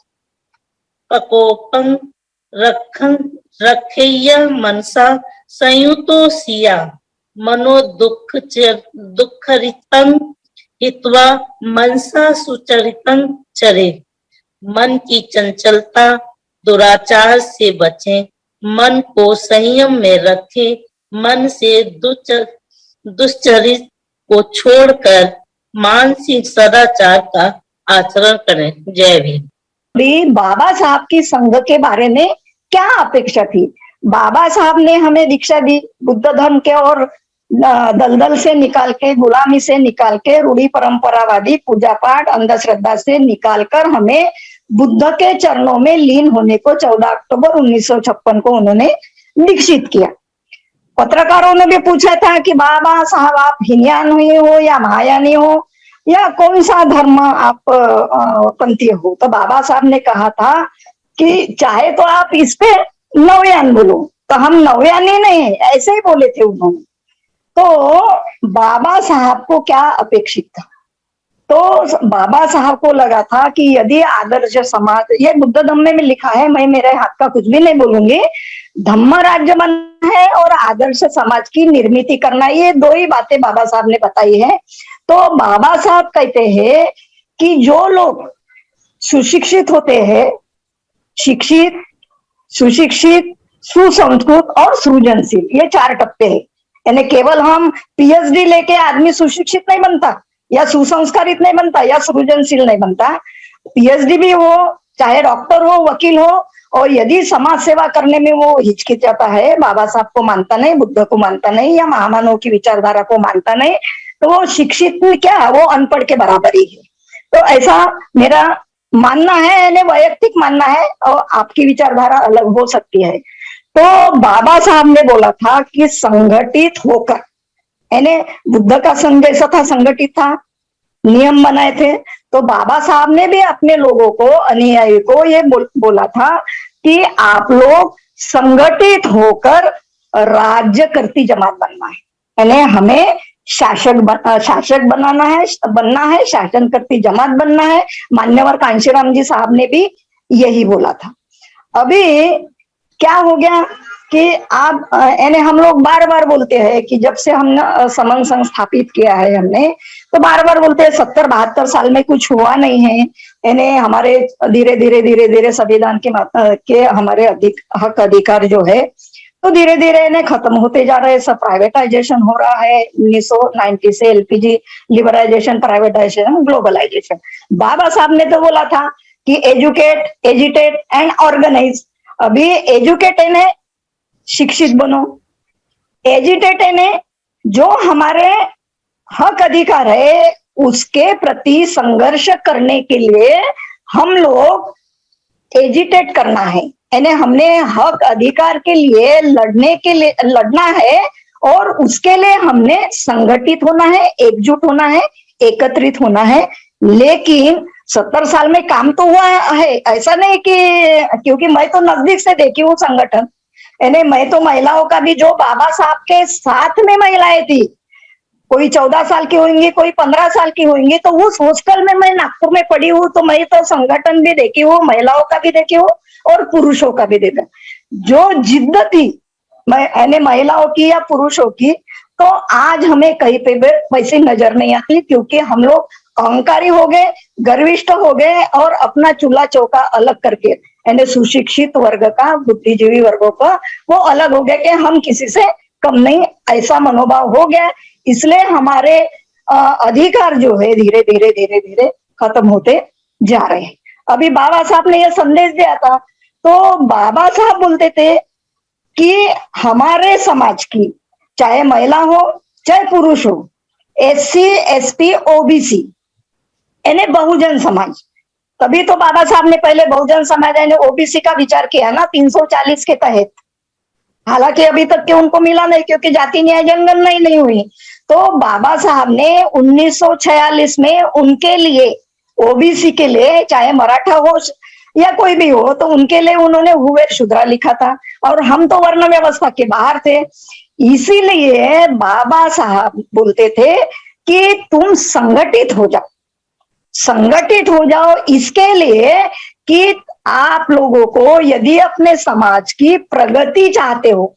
रखैया मनसा संयुतो सिया मनो दुःखरितं हित्वा मनसा सुचरितं चरे। मन की चंचलता दुराचार से बचें, मन को संयम में रखें, मन से दुश्चरित को छोड़कर मानसिक सदाचार का आचरण करें। जय भीम। भी बाबा साहब की संघ के बारे में क्या अपेक्षा थी? बाबा साहब ने हमें दीक्षा दी बुद्ध धर्म के और दलदल से निकाल के, गुलामी से निकाल के, रूढ़ी परंपरावादी पूजा पाठ अंधश्रद्धा से निकालकर हमें बुद्ध के चरणों में लीन होने को 14 अक्टूबर 1956 को उन्होंने दीक्षित किया। पत्रकारों ने भी पूछा था कि बाबा साहब आप हीनयान हुए हो या महायानी हो या कौन सा धर्म आप पंथी हो? तो बाबा साहब ने कहा था कि चाहे तो आप इस पे नवयान बोलो, तो हम नवयानी नहीं, ऐसे ही बोले थे उन्होंने। तो बाबा साहब को क्या अपेक्षित था? तो बाबा साहब को लगा था कि यदि आदर्श समाज, ये बुद्ध धम्म में लिखा है, मैं मेरे हाथ का कुछ भी नहीं बोलूंगी, धम्म राज्य बनना है और आदर्श समाज की निर्मित करना, ये दो ही बातें बाबा साहब ने बताई है। तो बाबा साहब कहते हैं कि जो लोग सुशिक्षित होते हैं, शिक्षित, सुशिक्षित, सुसंस्कृत और सृजनशील, ये 4 टप्पे हैं। यानी केवल हम पीएचडी लेके आदमी सुशिक्षित नहीं बनता या सुसंस्कारित नहीं बनता या सृजनशील नहीं बनता। पीएचडी भी हो, चाहे डॉक्टर हो, वकील हो, और यदि समाज सेवा करने में वो हिचकिचाता है, बाबा साहब को मानता नहीं, बुद्ध को मानता नहीं या महामानव की विचारधारा को मानता नहीं, तो वो शिक्षित क्या, वो अनपढ़ के बराबर ही है। तो ऐसा मेरा मानना है, यानी वैयक्तिक मानना है, और आपकी विचारधारा अलग हो सकती है। तो बाबा साहब ने बोला था कि संगठित होकर, यानी बुद्ध का संघ जैसा था, संगठित था, नियम बनाए थे। तो बाबा साहब ने भी अपने लोगों को, अनुयायी को ये बोला था कि आप लोग संगठित होकर राज्य करती जमात बनना है, यानी हमें शासक बनना है, शासन करती जमात बनना है। मान्यवर कांशीराम जी साहब ने भी यही बोला था। अभी क्या हो गया कि आप, यानी हम लोग बार बार बोलते हैं कि जब से हमने समन संघ स्थापित किया है हमने, तो बार बार बोलते हैं 70-72 साल में कुछ हुआ नहीं है, यानी हमारे धीरे धीरे संविधान के हमारे हक अधिकार जो है तो धीरे धीरे इन्हें खत्म होते जा रहे हैं। सब प्राइवेटाइजेशन हो रहा है 1990 से, एलपीजी लिबराइजेशन, प्राइवेटाइजेशन, ग्लोबलाइजेशन। बाबा साहब ने तो बोला था कि एजुकेट, एजिटेट एंड ऑर्गेनाइज। अभी एजुकेट है, शिक्षित बनो, एजिटेट है, जो हमारे हक अधिकार है उसके प्रति संघर्ष करने के लिए हम लोग एजिटेट करना है, यानी हमने हक अधिकार के लिए लड़ना है और उसके लिए हमने संगठित होना है, एकजुट होना है, एकत्रित होना है। लेकिन 70 साल में काम तो हुआ है, ऐसा नहीं कि, क्योंकि मैं तो नजदीक से देखी हूँ संगठन, यानी मैं तो महिलाओं का भी, जो बाबा साहब के साथ में महिलाएं थी, कोई 14 साल की होंगी, कोई 15 साल की होंगी, तो उस हॉस्टल में मैं नागपुर में पढ़ी हूँ, तो मैं तो संगठन भी देखी हूँ, महिलाओं का भी देखी हूँ और पुरुषों का भी देखा। जो जिद्द थी यानी महिलाओं की या पुरुषों की, तो आज हमें कहीं पे भी वैसे नजर नहीं आती, क्योंकि हम लोग अहंकारी हो गए, गर्विष्ठ हो गए और अपना चूल्हा चौका अलग करके, यानी सुशिक्षित वर्ग का, बुद्धिजीवी वर्गों का वो अलग हो गया कि हम किसी से कम नहीं, ऐसा मनोभाव हो गया। इसलिए हमारे अधिकार जो है धीरे धीरे खत्म होते जा रहे हैं। अभी बाबा साहब ने यह संदेश दिया था, तो बाबा साहब बोलते थे कि हमारे समाज की, चाहे महिला हो चाहे पुरुष हो, एससी, एसटी, ओबीसी, यानी बहुजन समाज, तभी तो बाबा साहब ने पहले बहुजन समाज यानी ओबीसी का विचार किया ना 340 के तहत। हालांकि अभी तक के उनको मिला नहीं, क्योंकि जाति न्याय जनगणना ही नहीं हुई। तो बाबा साहब ने 1946 में उनके लिए, ओबीसी के लिए, चाहे मराठा हो या कोई भी हो, तो उनके लिए उन्होंने हुए शुद्रा लिखा था, और हम तो वर्ण व्यवस्था के बाहर थे। इसीलिए बाबा साहब बोलते थे कि तुम संगठित हो जाओ, संगठित हो जाओ, इसके लिए कि आप लोगों को यदि अपने समाज की प्रगति चाहते हो,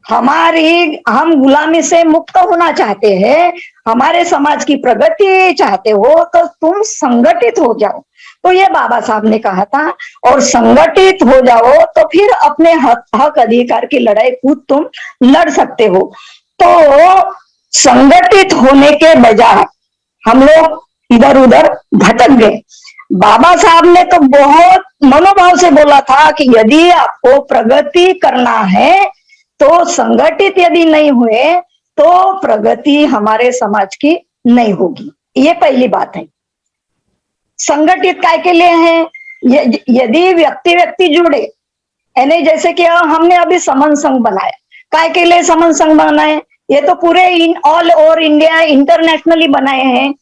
हम गुलामी से मुक्त होना चाहते हैं, हमारे समाज की प्रगति चाहते हो, तो तुम संगठित हो जाओ। तो ये बाबा साहब ने कहा था, और संगठित हो जाओ तो फिर अपने हक अधिकार की लड़ाई खुद तुम लड़ सकते हो। तो संगठित होने के बजाय हम लोग इधर उधर भटक गए। बाबा साहब ने तो बहुत मनोभाव से बोला था कि यदि आपको प्रगति करना है तो संगठित यदि नहीं हुए तो प्रगति हमारे समाज की नहीं होगी। ये पहली बात है। संगठित काय के लिए है? यदि व्यक्ति जुड़े, यानी जैसे कि हमने अभी समन संघ बनाया, काय के लिए समन संघ बनाए? ये तो पूरे ऑल ओवर इंडिया इंटरनेशनली बनाए हैं।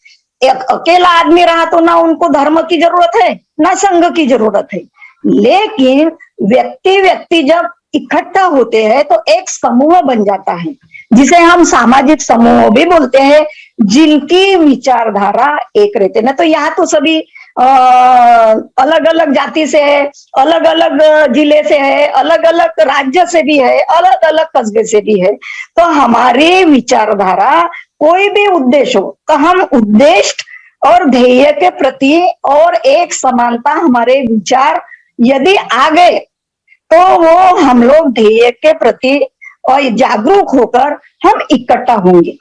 एक अकेला आदमी रहा तो ना उनको धर्म की जरूरत है ना संघ की जरूरत है, लेकिन व्यक्ति जब इकट्ठा होते हैं तो एक समूह बन जाता है, जिसे हम सामाजिक समूह भी बोलते हैं, जिनकी विचारधारा एक रहते ना। तो यहाँ तो सभी अलग अलग जाति से है, अलग अलग जिले से है, अलग अलग राज्य से भी है, अलग अलग कस्बे से भी है। तो हमारी विचारधारा कोई भी उद्देश्य हो तो हम उद्देश्य और ध्येय के प्रति और एक समानता हमारे विचार यदि आ गए तो वो हम लोग ध्येय के प्रति और जागरूक होकर हम इकट्ठा होंगे।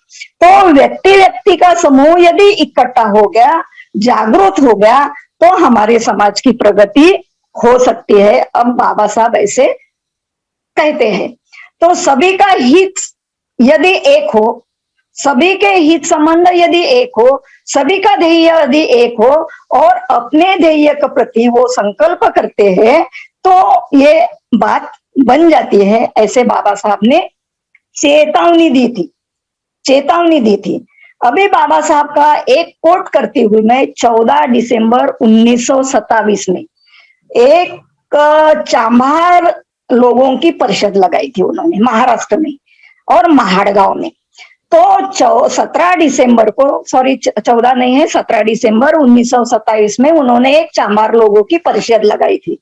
तो व्यक्ति का समूह यदि इकट्ठा हो गया, जागरूक हो गया, तो हमारे समाज की प्रगति हो सकती है। अब बाबा साहब ऐसे कहते हैं। तो सभी का हित यदि एक हो, सभी के हित संबंध यदि एक हो, सभी का ध्येय यदि एक हो और अपने ध्येय के प्रति वो संकल्प करते हैं, तो ये बात बन जाती है। ऐसे बाबा साहब ने चेतावनी दी थी। अभी बाबा साहब का एक कोट करती हुई मैं 14 दिसंबर 1927 में एक चांभार लोगों की परिषद लगाई थी उन्होंने महाराष्ट्र में और महाड़गांव में। तो 17 दिसंबर को, सॉरी 14 नहीं है, 17 दिसंबर 1927 में उन्होंने एक चांभार लोगों की परिषद लगाई थी।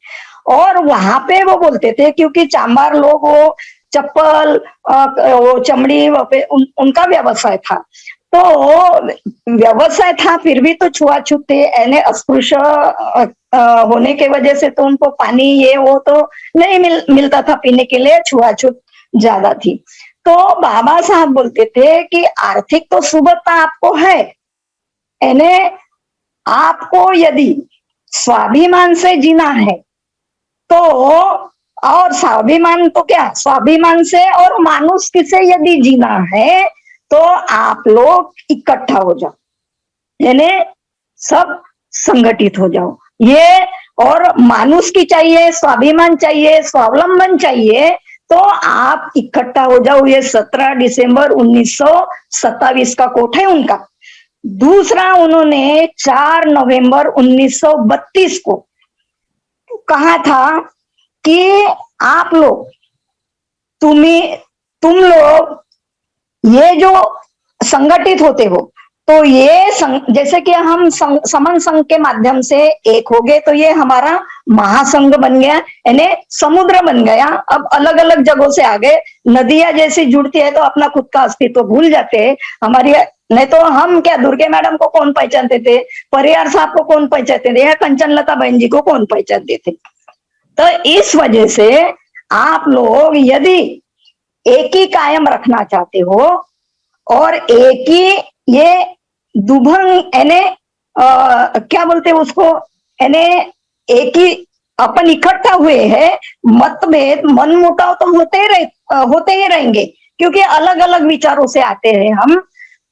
और वहां पे वो बोलते थे, क्योंकि चांभार लोग वो चप्पल, वो चमड़ी, उनका व्यवसाय था, तो व्यवसाय था फिर भी तो छुआछूत थे, यानी अस्पृश्य होने के वजह से तो उनको पानी ये वो तो नहीं मिलता था पीने के लिए, छुआछूत ज्यादा थी। तो बाबा साहब बोलते थे कि आर्थिक तो सुबत्ता आपको है, यानी आपको यदि स्वाभिमान से जीना है तो, और स्वाभिमान तो क्या, स्वाभिमान से और मानुष्य से यदि जीना है तो आप लोग इकट्ठा हो जाओ, यानी सब संगठित हो जाओ। ये और मानुष की चाहिए, स्वाभिमान चाहिए, स्वावलंबन चाहिए, तो आप इकट्ठा हो जाओ। ये 17 दिसंबर 1927 का कोट है उनका। दूसरा, उन्होंने 4 नवंबर 1932 को कहा था कि आप लोग, तुम लोग ये जो संगठित होते हो, तो ये जैसे कि हम समन संघ के माध्यम से एक हो गए, तो ये हमारा महासंघ बन गया, यानी समुद्र बन गया। अब अलग अलग जगहों से आ गए, नदियां जैसी जुड़ती है तो अपना खुद का अस्तित्व भूल जाते हैं। हमारी, नहीं तो हम क्या, दुर्गे मैडम को कौन पहचानते थे, परियार साहब को कौन पहचानते थे, या कंचनलता बहन जी को कौन पहचानते थे। तो इस वजह से आप लोग यदि एक ही कायम रखना चाहते हो और एक ही ये दुभंग, यानी क्या बोलते हैं उसको, यानी एक ही अपन इकट्ठा हुए हैं, मतभेद मनमुटाव तो होते ही रहेंगे, क्योंकि अलग अलग विचारों से आते हैं हम।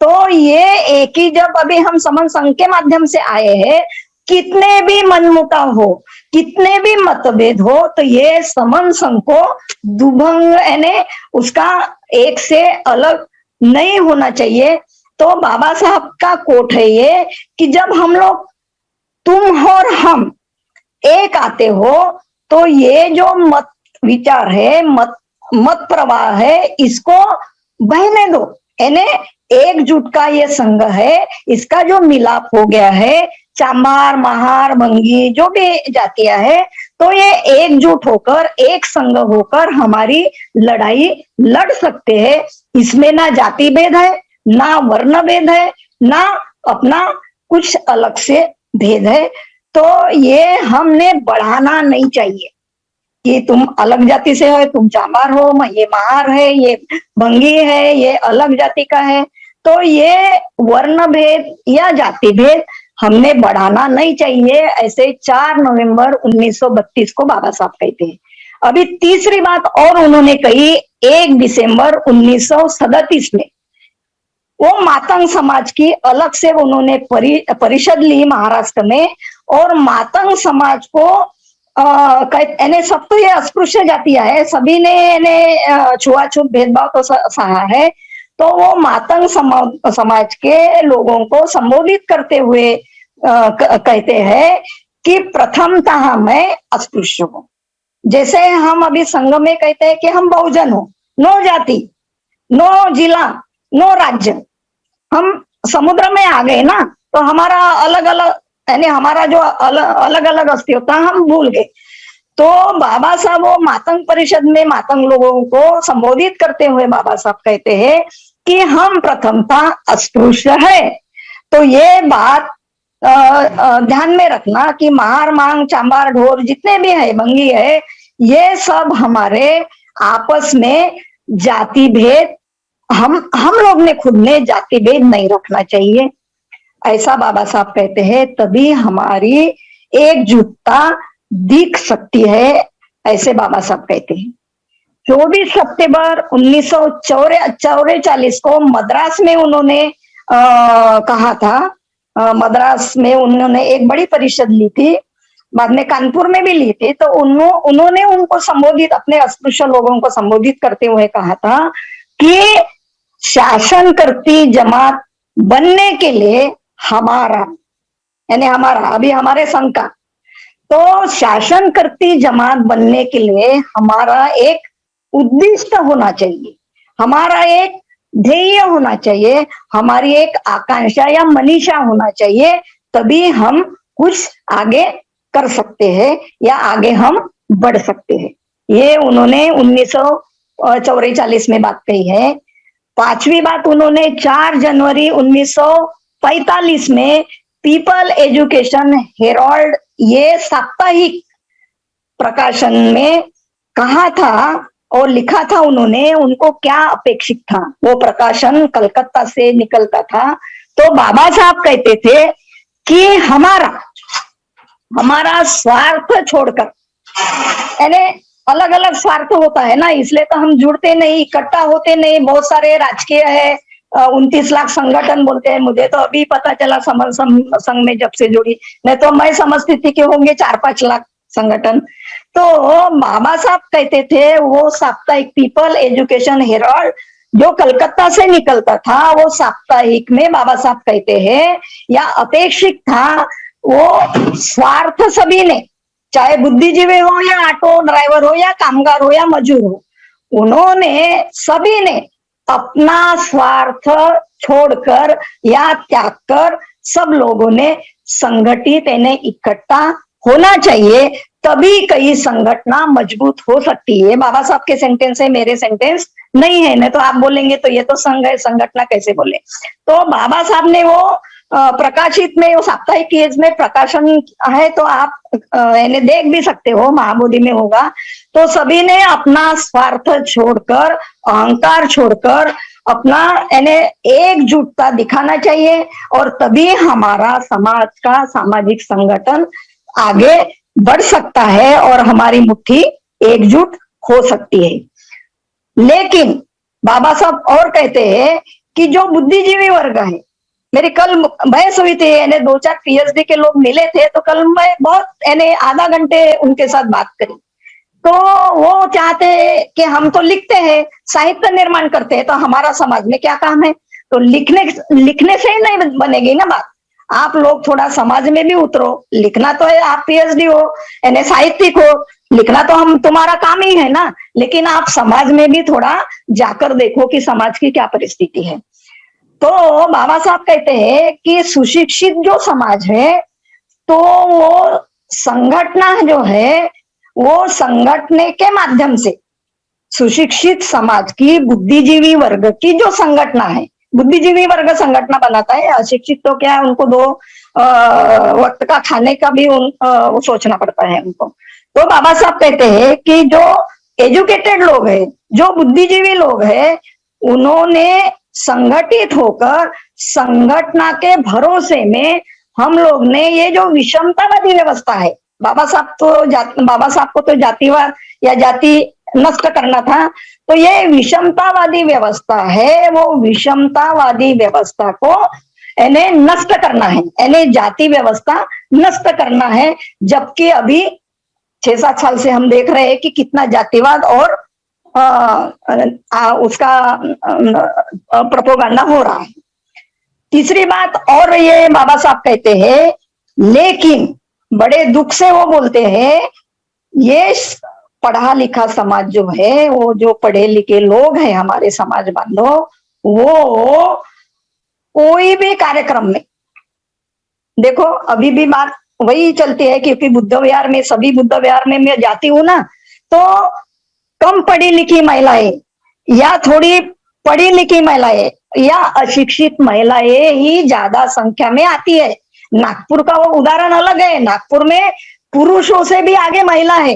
तो ये एक ही, जब अभी हम समन संघ के माध्यम से आए हैं, कितने भी मनमुटाव हो, कितने भी मतभेद हो, तो ये समन संघ को दुभंग, यानी उसका एक से अलग नहीं होना चाहिए। तो बाबा साहब का कोट है ये कि जब हम लोग, तुम और हम एक आते हो तो ये जो मत विचार है, मत प्रवाह है, इसको बहने दो। यानी एकजुट का ये संघ है, इसका जो मिलाप हो गया है, चामार, महार, भंगी जो भी जातियां है, तो ये एकजुट होकर, एक संघ होकर हमारी लड़ाई लड़ सकते हैं। इसमें ना जाति भेद है, ना वर्ण भेद है, ना अपना कुछ अलग से भेद है। तो ये हमने बढ़ाना नहीं चाहिए कि तुम अलग जाति से हो, तुम चामार हो, ये महार है, ये भंगी है, ये अलग जाति का है। तो ये वर्ण भेद या जाति भेद हमने बढ़ाना नहीं चाहिए। ऐसे 4 नवंबर 1932 को बाबा साहब कहते हैं। अभी तीसरी बात और उन्होंने कही 1 दिसंबर 1937 में, वो मातंग समाज की अलग से उन्होंने परिषद ली महाराष्ट्र में, और मातंग समाज को यानी सब तो ये अस्पृश्य जातियां है, सभी ने छुआछूत भेदभाव तो सहा है। तो वो मातंग समाज के लोगों को संबोधित करते हुए कहते हैं कि प्रथमतः मैं अस्पृश्य हूं। जैसे हम अभी संघ में कहते हैं कि हम बहुजन हो, नो जाति, नो जिला, नो राज्य। हम समुद्र में आ गए ना, तो हमारा अलग अलग यानी हमारा जो अलग अलग अस्तित्व हम भूल गए। तो बाबा साहब वो मातंग परिषद में मातंग लोगों को संबोधित करते हुए बाबा साहब कहते हैं कि हम प्रथमतः अस्पृश्य है। तो ये बात ध्यान में रखना कि महार, मांग, चांबार, ढोर जितने भी है, भंगी है, ये सब हमारे आपस में जाति भेद, हम लोग ने खुद ने जाति भेद नहीं रखना चाहिए, ऐसा बाबा साहब कहते हैं। तभी हमारी एकजुटता दिख सकती है, ऐसे बाबा साहब कहते हैं। 24 सितंबर 1944 को मद्रास में उन्होंने कहा था, मद्रास में उन्होंने एक बड़ी परिषद ली थी, बाद में कानपुर में भी ली थी। तो उन्होंने उनको संबोधित, अपने अस्पृश्य लोगों को संबोधित करते हुए कहा था कि शासन करती जमात बनने के लिए हमारा, यानी हमारा अभी हमारे संघ का, तो शासन करती जमात बनने के लिए हमारा एक उद्दिष्ट होना चाहिए, हमारा एक ध्येय होना चाहिए, हमारी एक आकांक्षा या मनीषा होना चाहिए। तभी हम कुछ आगे कर सकते हैं या आगे हम बढ़ सकते हैं। ये उन्होंने 1944 में बात कही है। 5वीं बात उन्होंने 4 जनवरी 1945 में पीपल एजुकेशन हेराल्ड, ये साप्ताहिक प्रकाशन में कहा था और लिखा था उन्होंने, उनको क्या अपेक्षित था। वो प्रकाशन कलकत्ता से निकलता था। तो बाबा साहब कहते थे कि हमारा स्वार्थ छोड़कर, यानी अलग अलग स्वार्थ होता है ना, इसलिए तो हम जुड़ते नहीं, इकट्ठा होते नहीं। बहुत सारे राजकीय है, 29 लाख संगठन बोलते हैं, मुझे तो अभी पता चला समर संघ में जब से जुड़ी, नहीं तो मैं समझती थी कि होंगे 4-5 लाख संगठन। तो बाबा साहब कहते थे वो साप्ताहिक पीपल एजुकेशन हेराल्ड जो कलकत्ता से निकलता था, वो साप्ताहिक में बाबा साहब कहते हैं या अपेक्षित था, वो स्वार्थ सभी ने, चाहे बुद्धिजीवी हो या ऑटो ड्राइवर हो या कामगार हो या मजदूर हो, उन्होंने सभी ने अपना स्वार्थ छोड़कर या त्याग कर सब लोगों ने संगठित यानी इकट्ठा होना चाहिए, तभी कई संगठना मजबूत हो सकती है। बाबा साहब के सेंटेंस है, मेरे सेंटेंस नहीं है, नहीं तो आप बोलेंगे तो ये तो संघ है, संगठना कैसे बोले। तो बाबा साहब ने वो प्रकाशित में, वो साप्ताहिक केज में प्रकाशन है, तो आप यानी देख भी सकते हो, महाबोधि में होगा। तो सभी ने अपना स्वार्थ छोड़कर, अहंकार छोड़कर अपना यानी एकजुटता दिखाना चाहिए, और तभी हमारा समाज का सामाजिक संगठन आगे बढ़ सकता है और हमारी मुट्ठी एकजुट हो सकती है। लेकिन बाबा साहब और कहते हैं कि जो बुद्धिजीवी वर्ग है, मेरी कल बहस हुई थी, यानी 2-4 पीएचडी के लोग मिले थे, तो कल मैं बहुत यानी आधा घंटे उनके साथ बात करी। तो वो चाहते हैं कि हम तो लिखते हैं, साहित्य निर्माण करते हैं, तो हमारा समाज में क्या काम है। तो लिखने से ही नहीं बनेगी ना बात, आप लोग थोड़ा समाज में भी उतरो। लिखना तो है, आप पीएचडी हो यानी साहित्यिक हो, लिखना तो हम तुम्हारा काम ही है ना, लेकिन आप समाज में भी थोड़ा जाकर देखो कि समाज की क्या परिस्थिति है। तो बाबा साहब कहते हैं कि सुशिक्षित जो समाज है तो वो संगठना जो है वो संगठने के माध्यम से, सुशिक्षित समाज की बुद्धिजीवी वर्ग की जो संगठना है, बुद्धिजीवी वर्ग संगठना बनाता है, अशिक्षित तो क्या है, उनको दो वक्त का खाने का भी वो सोचना पड़ता है उनको। तो बाबा साहब कहते हैं कि जो एजुकेटेड लोग हैं, जो बुद्धिजीवी लोग हैं, उन्होंने संगठित होकर संगठना के भरोसे में हम लोग ने ये जो विषमतावादी व्यवस्था है, बाबा साहब को तो जातिवाद या जाति नष्ट करना था, तो ये विषमतावादी व्यवस्था है, वो विषमतावादी व्यवस्था को इन्हें नष्ट करना है, इन्हें जाति व्यवस्था नष्ट करना है। जबकि अभी 6-7 साल से हम देख रहे हैं कि कितना जातिवाद और उसका प्रोपोगंडा हो रहा है। तीसरी बात और ये बाबा साहब कहते हैं, लेकिन बड़े दुख से वो बोलते हैं, ये पढ़ा लिखा समाज जो है, वो जो पढ़े लिखे लोग हैं हमारे समाज बांधव, वो कोई भी कार्यक्रम में, देखो अभी भी बात वही चलती है, क्योंकि बुद्ध विहार में, सभी बुद्ध विहार में मैं जाती हूँ ना, तो कम पढ़ी लिखी महिलाएं या थोड़ी पढ़ी लिखी महिलाएं या अशिक्षित महिलाएं ही ज्यादा संख्या में आती है। नागपुर का वो उदाहरण अलग है, नागपुर में पुरुषों से भी आगे महिला है।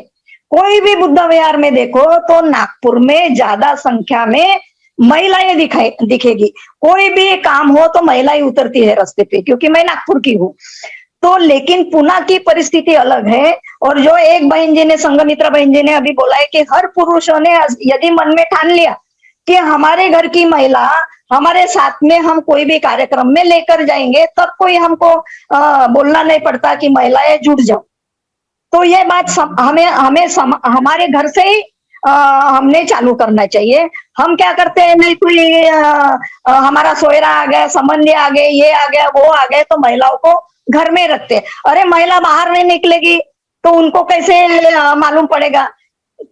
कोई भी बुद्ध विहार में देखो तो नागपुर में ज्यादा संख्या में महिलाएं दिखेगी। कोई भी काम हो तो महिलाएं उतरती है रास्ते पे, क्योंकि मैं नागपुर की हूँ। तो लेकिन पुणे की परिस्थिति अलग है। और जो एक बहन जी ने, संघमित्रा बहन जी ने अभी बोला है कि हर पुरुषों ने यदि मन में ठान लिया कि हमारे घर की महिला हमारे साथ में हम कोई भी कार्यक्रम में लेकर जाएंगे, तब कोई हमको बोलना नहीं पड़ता कि महिलाएं जुट जाओ। तो ये बात हमारे घर से ही हमने चालू करना चाहिए। हम क्या करते हैं, नहीं कोई हमारा सोयरा आ गया, संबंधी आ गए, ये आ गया, वो आ गए, तो महिलाओं को घर में रखते हैं। अरे महिला बाहर नहीं निकलेगी तो उनको कैसे मालूम पड़ेगा?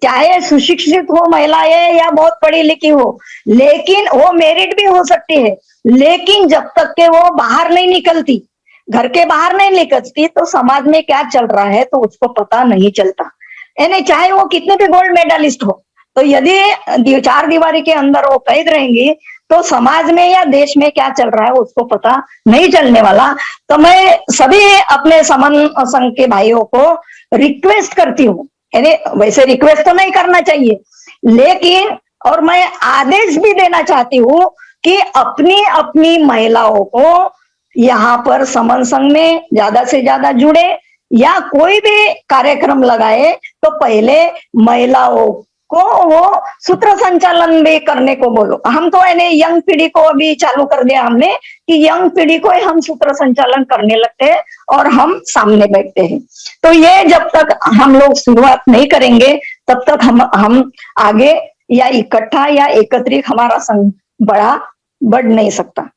चाहे सुशिक्षित हो महिलाएं या बहुत पढ़ी लिखी हो, लेकिन वो मेरिट भी हो सकती है, लेकिन जब तक के वो बाहर नहीं निकलती, घर के बाहर नहीं निकलती, तो समाज में क्या चल रहा है तो उसको पता नहीं चलता। यानी चाहे वो कितने भी गोल्ड मेडलिस्ट हो, तो यदि 4 दीवारी के अंदर वो कैद रहेंगी तो समाज में या देश में क्या चल रहा है उसको पता नहीं चलने वाला। तो मैं सभी अपने समन संघ के भाइयों को रिक्वेस्ट करती हूँ, यानी वैसे रिक्वेस्ट तो नहीं करना चाहिए, लेकिन और मैं आदेश भी देना चाहती हूँ कि अपनी अपनी महिलाओं को यहाँ पर समन संघ में ज्यादा से ज्यादा जुड़े, या कोई भी कार्यक्रम लगाए तो पहले महिलाओं को वो सूत्र संचालन भी करने को बोलो। हम तो यानी यंग पीढ़ी को अभी चालू कर दिया हमने कि यंग पीढ़ी को हम सूत्र संचालन करने लगते हैं और हम सामने बैठते हैं। तो ये जब तक हम लोग शुरुआत नहीं करेंगे तब तक हम आगे या इकट्ठा या एकत्रित हमारा संघ बढ़ नहीं सकता।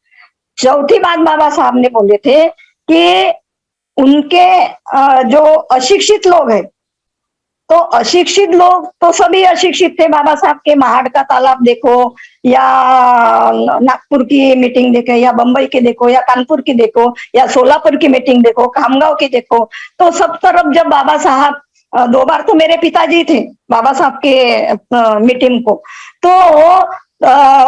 चौथी बात बाबा साहब ने बोले थे कि उनके जो अशिक्षित लोग हैं, तो अशिक्षित लोग तो सभी अशिक्षित थे। बाबा साहब के महाड़ का तालाब देखो, या नागपुर की मीटिंग देखो, या बंबई की देखो, या कानपुर की देखो, या सोलापुर की मीटिंग देखो, खामगांव की देखो, तो सब तरफ जब बाबा साहब 2 बार तो मेरे पिताजी थे बाबा साहब के मीटिंग को, तो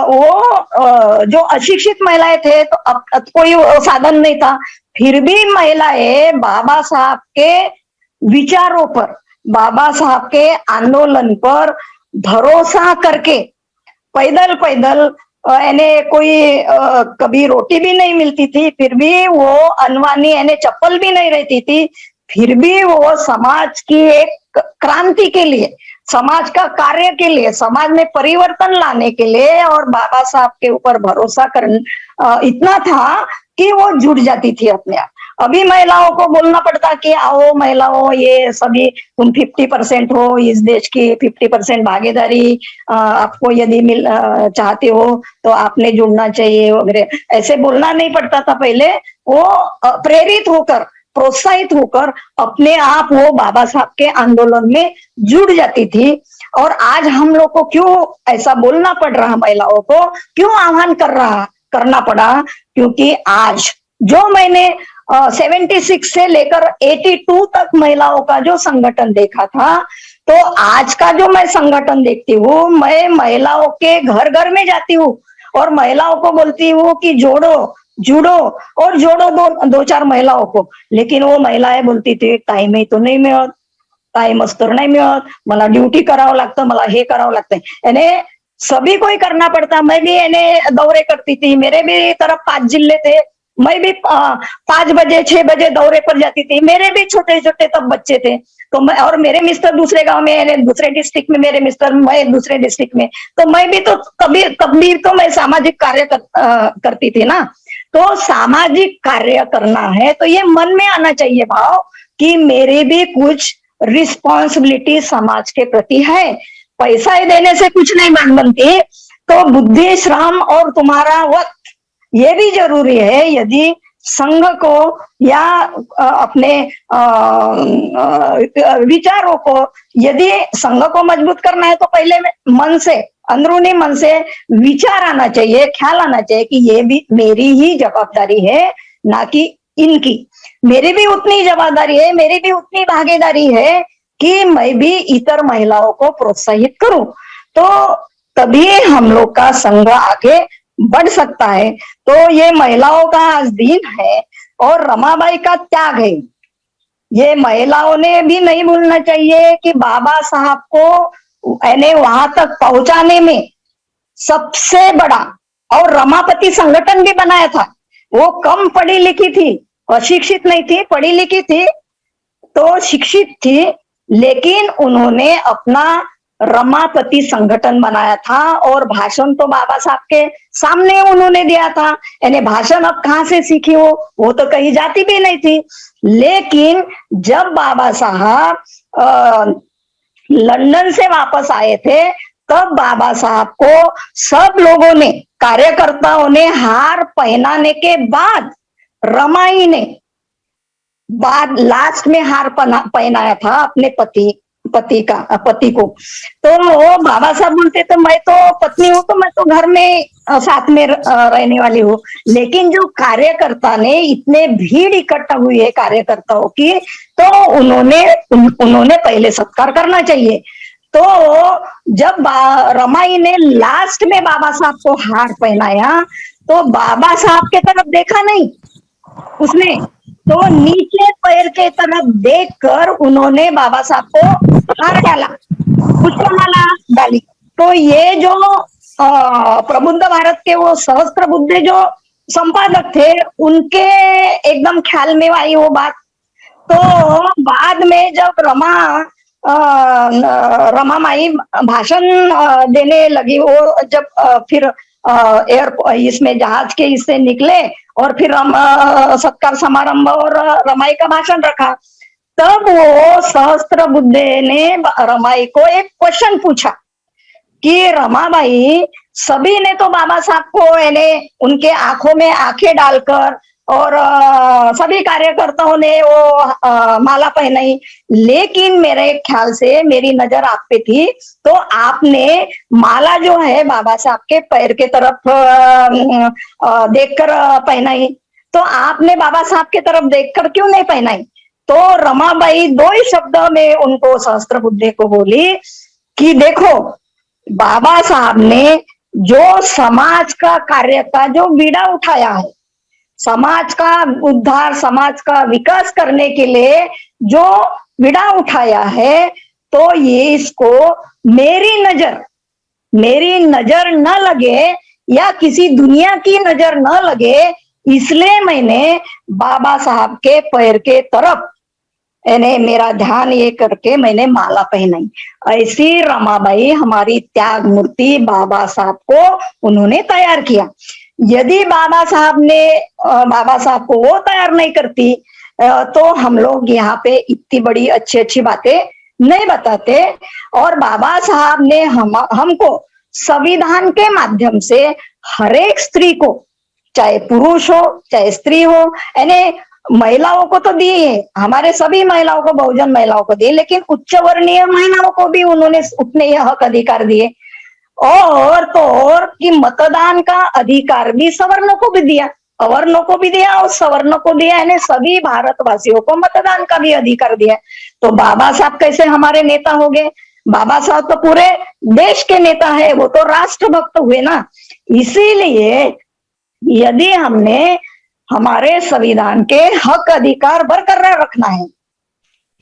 वो जो अशिक्षित महिलाएं थे तो अब कोई साधन नहीं था, फिर भी महिलाएं बाबा साहब के विचारों पर, बाबा साहब के आंदोलन पर भरोसा करके पैदल यानी कोई कभी रोटी भी नहीं मिलती थी, फिर भी वो अनवानी यानी चप्पल भी नहीं रहती थी, फिर भी वो समाज की एक क्रांति के लिए, समाज का कार्य के लिए, समाज में परिवर्तन लाने के लिए और बाबा साहब के ऊपर भरोसा करना इतना था कि वो जुट जाती थी अपने आप। अभी महिलाओं को बोलना पड़ता कि आओ महिलाओं, ये सभी तुम 50% हो, इस देश की 50% भागीदारी आपको यदि चाहते हो तो आपने जुड़ना चाहिए वगैरह, ऐसे बोलना नहीं पड़ता था पहले। वो प्रेरित होकर, प्रोत्साहित होकर अपने आप वो बाबा साहब के आंदोलन में जुड़ जाती थी। और आज हम लोग को क्यों ऐसा बोलना पड़ रहा, महिलाओं को क्यों आह्वान करना पड़ा, क्योंकि आज जो मैंने 76 से लेकर 82 तक महिलाओं का जो संगठन देखा था, तो आज का जो मैं संगठन देखती हूँ, मैं महिलाओं के घर घर में जाती हूँ और महिलाओं को बोलती हूँ कि जोड़ो, जुड़ो और जोड़ो दो चार महिलाओं को। लेकिन वो महिलाएं बोलती थी टाइम ही तो नहीं मिळत, टाइमच तर नाही मिळत, मला ड्यूटी करावं लागतं, मला हे करावं लागतं, यानी सभी को ही करना पड़ता। मैं भी यानी दौरे करती थी, मेरे भी तरफ 5 जिले थे, मैं भी 5 बजे 6 बजे दौरे पर जाती थी, मेरे भी छोटे छोटे तब बच्चे थे। तो मैं, और मेरे मिस्टर दूसरे गांव में, दूसरे डिस्ट्रिक्ट में, मेरे मिस्टर, मैं दूसरे डिस्ट्रिक्ट में, तो मैं भी तो कभी तो मैं सामाजिक कार्य करती थी ना। तो सामाजिक कार्य करना है तो ये मन में आना चाहिए भाव कि मेरी भी कुछ रिस्पॉन्सिबिलिटी समाज के प्रति है। पैसा ही देने से कुछ नहीं बनती, तो बुद्धि, श्रम और तुम्हारा वक्त ये भी जरूरी है। यदि संघ को या अपने विचारों को, यदि संघ को मजबूत करना है तो पहले मन से, अंदरूनी मन से विचार आना चाहिए, ख्याल आना चाहिए कि ये भी मेरी ही जवाबदारी है, ना कि इनकी। मेरी भी उतनी जवाबदारी है, मेरी भी उतनी भागीदारी है कि मैं भी इतर महिलाओं को प्रोत्साहित करूं, तो तभी हम लोग का संघ आगे बढ़ सकता है। तो ये महिलाओं का आज दिन है और रमाबाई का त्याग है। ये महिलाओं ने भी नहीं भूलना चाहिए कि बाबा साहब को यानी वहां तक पहुंचाने में सबसे बड़ा, और रमापति संगठन भी बनाया था। वो कम पढ़ी लिखी थी, अशिक्षित नहीं थी, पढ़ी लिखी थी तो शिक्षित थी, लेकिन उन्होंने अपना रमापति संगठन बनाया था और भाषण तो बाबा साहब के सामने उन्होंने दिया था। यानी भाषण अब कहाँ से सीखी वो तो कहीं जाती भी नहीं थी। लेकिन जब बाबा साहब लंदन से वापस आए थे, तब बाबा साहब को सब लोगों ने, कार्यकर्ताओं ने हार पहनाने के बाद रमाई ने बाद लास्ट में हार पहनाया था अपने पति को। तो वो बाबा साहब बोलते तो मैं तो पत्नी हूँ, तो मैं तो घर में साथ में रहने वाली हूँ। लेकिन जो कार्यकर्ता ने, इतने भीड़ इकट्ठा हुई है कार्यकर्ताओं की, तो उन्होंने पहले सत्कार करना चाहिए। तो जब रमाई ने लास्ट में बाबा साहब को हार पहनाया, तो बाबा साहब के तरफ देखा नहीं उसने, तो नीचे पैर के तरफ देखकर उन्होंने बाबा साहब को हार डाला, पुष्पमाला डाली। तो ये जो प्रबुद्ध भारत के वो सहस्त्रबुद्धे जो संपादक थे, उनके एकदम ख्याल में आई वो बात। तो बाद में जब रमा माई भाषण देने लगी, वो जब फिर इसमें जहाज के इससे निकले और फिर सत्कार समारंभ और रमाई का भाषण रखा, तब वो सहस्त्रबुद्धे ने रमाई को एक क्वेश्चन पूछा कि रमाबाई, सभी ने तो बाबा साहब को यानी उनके आंखों में आंखें डालकर और सभी कार्यकर्ताओं ने वो माला पहनाई, लेकिन मेरे ख्याल से, मेरी नजर आप पे थी, तो आपने माला जो है बाबा साहब के पैर के तरफ देखकर पहनाई, तो आपने बाबा साहब के तरफ देखकर क्यों नहीं पहनाई? तो रमाबाई दो ही शब्द में उनको सहस्त्रबुद्धे को बोली कि देखो, बाबा साहब ने जो समाज का कार्य का जो बीड़ा उठाया है, समाज का उद्धार, समाज का विकास करने के लिए जो बीड़ा उठाया है, तो ये इसको मेरी नजर न लगे या किसी दुनिया की नजर न लगे, इसलिए मैंने बाबा साहब के पैर के तरफ यानी मेरा ध्यान ये करके मैंने माला पहनाई। ऐसी रमाबाई हमारी त्याग मूर्ति बाबा साहब को उन्होंने तैयार किया। यदि बाबा साहब को वो तैयार नहीं करती तो हम लोग यहाँ पे इतनी बड़ी अच्छी अच्छी बातें नहीं बताते। और बाबा साहब ने हमको संविधान के माध्यम से हर एक स्त्री को, चाहे पुरुष हो चाहे स्त्री हो, यानी महिलाओं को तो दिए है, हमारे सभी महिलाओं को, बहुजन महिलाओं को दिए, लेकिन उच्च वर्णीय महिलाओं को भी उन्होंने उतने ही हक अधिकार दिए। और तो और कि मतदान का अधिकार भी सवर्णों को भी दिया, अवर्णों को भी दिया और सवर्णों को दिया, यानी सभी भारतवासियों को मतदान का भी अधिकार दिया। तो बाबा साहब कैसे हमारे नेता हो गए? बाबा साहब तो पूरे देश के नेता है, वो तो राष्ट्रभक्त हुए ना। इसीलिए यदि हमने हमारे संविधान के हक अधिकार बरकरार रखना है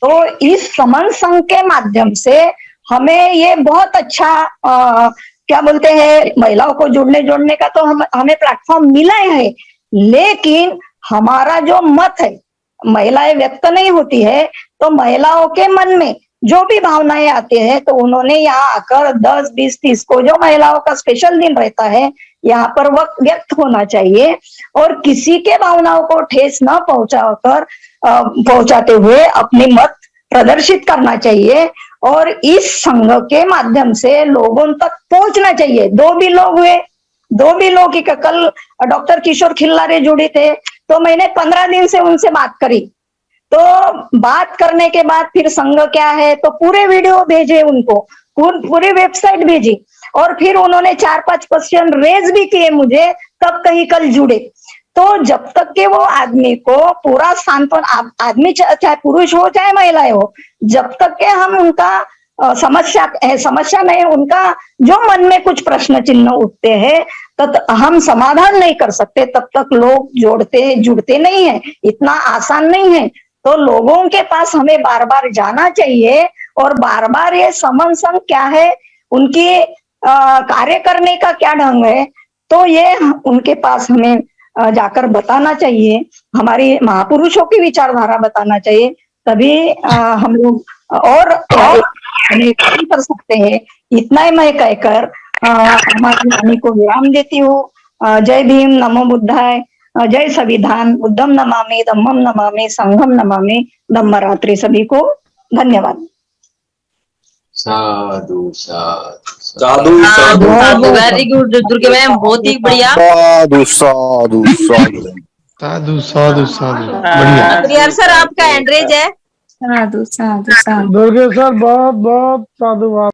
तो इस समन संघ के माध्यम से हमें ये बहुत अच्छा क्या बोलते हैं, महिलाओं को जोड़ने का तो हमें प्लेटफॉर्म मिला है। लेकिन हमारा जो मत है, महिलाएं व्यक्त नहीं होती है, तो महिलाओं के मन में जो भी भावनाएं आती है तो उन्होंने यहाँ आकर 10, 20, 30 को जो महिलाओं का स्पेशल दिन रहता है यहाँ पर वक्त व्यक्त होना चाहिए और किसी के भावनाओं को ठेस न पहुंचाते हुए अपनी मत प्रदर्शित करना चाहिए। और इस संघ के माध्यम से लोगों तक पहुंचना चाहिए। दो भी लोग की कल डॉक्टर किशोर खिल्लारे जुड़े थे, तो मैंने 15 दिन से उनसे बात करी। तो बात करने के बाद फिर संघ क्या है तो पूरे वीडियो भेजे उनको, पूरी वेबसाइट भेजी और फिर उन्होंने 4-5 क्वेश्चन रेज भी किए मुझे, तब कहीं कल जुड़े। तो जब तक के वो आदमी को पूरा सांत्वना, आदमी चाहे पुरुष हो चाहे महिलाएं हो, जब तक के हम उनका समस्या नहीं, उनका जो मन में कुछ प्रश्न चिन्ह उठते हैं तो हम समाधान नहीं कर सकते, तब तक लोग जुड़ते नहीं है। इतना आसान नहीं है। तो लोगों के पास हमें बार बार जाना चाहिए और बार बार ये समन संघ क्या है, उनकी कार्य करने का क्या ढंग है, तो ये उनके पास हमें जाकर बताना चाहिए, हमारी महापुरुषों की विचारधारा बताना चाहिए, तभी हम लोग और कर सकते हैं। इतना ही मैं कहकर हमारी वाणी को विराम देती हूँ। जय भीम, नमो बुद्धाय, जय संविधान, बुद्धम नमामि, धम्मम नमामि, संघम नमामि, धम्मरात्रि। सभी को धन्यवाद। साधु वेरी गुड दुर्गे मैम, बहुत ही बढ़िया। बढ़िया सर, आपका एंड्रेज है। दुर्गे सर बहुत बहुत साधुवाद।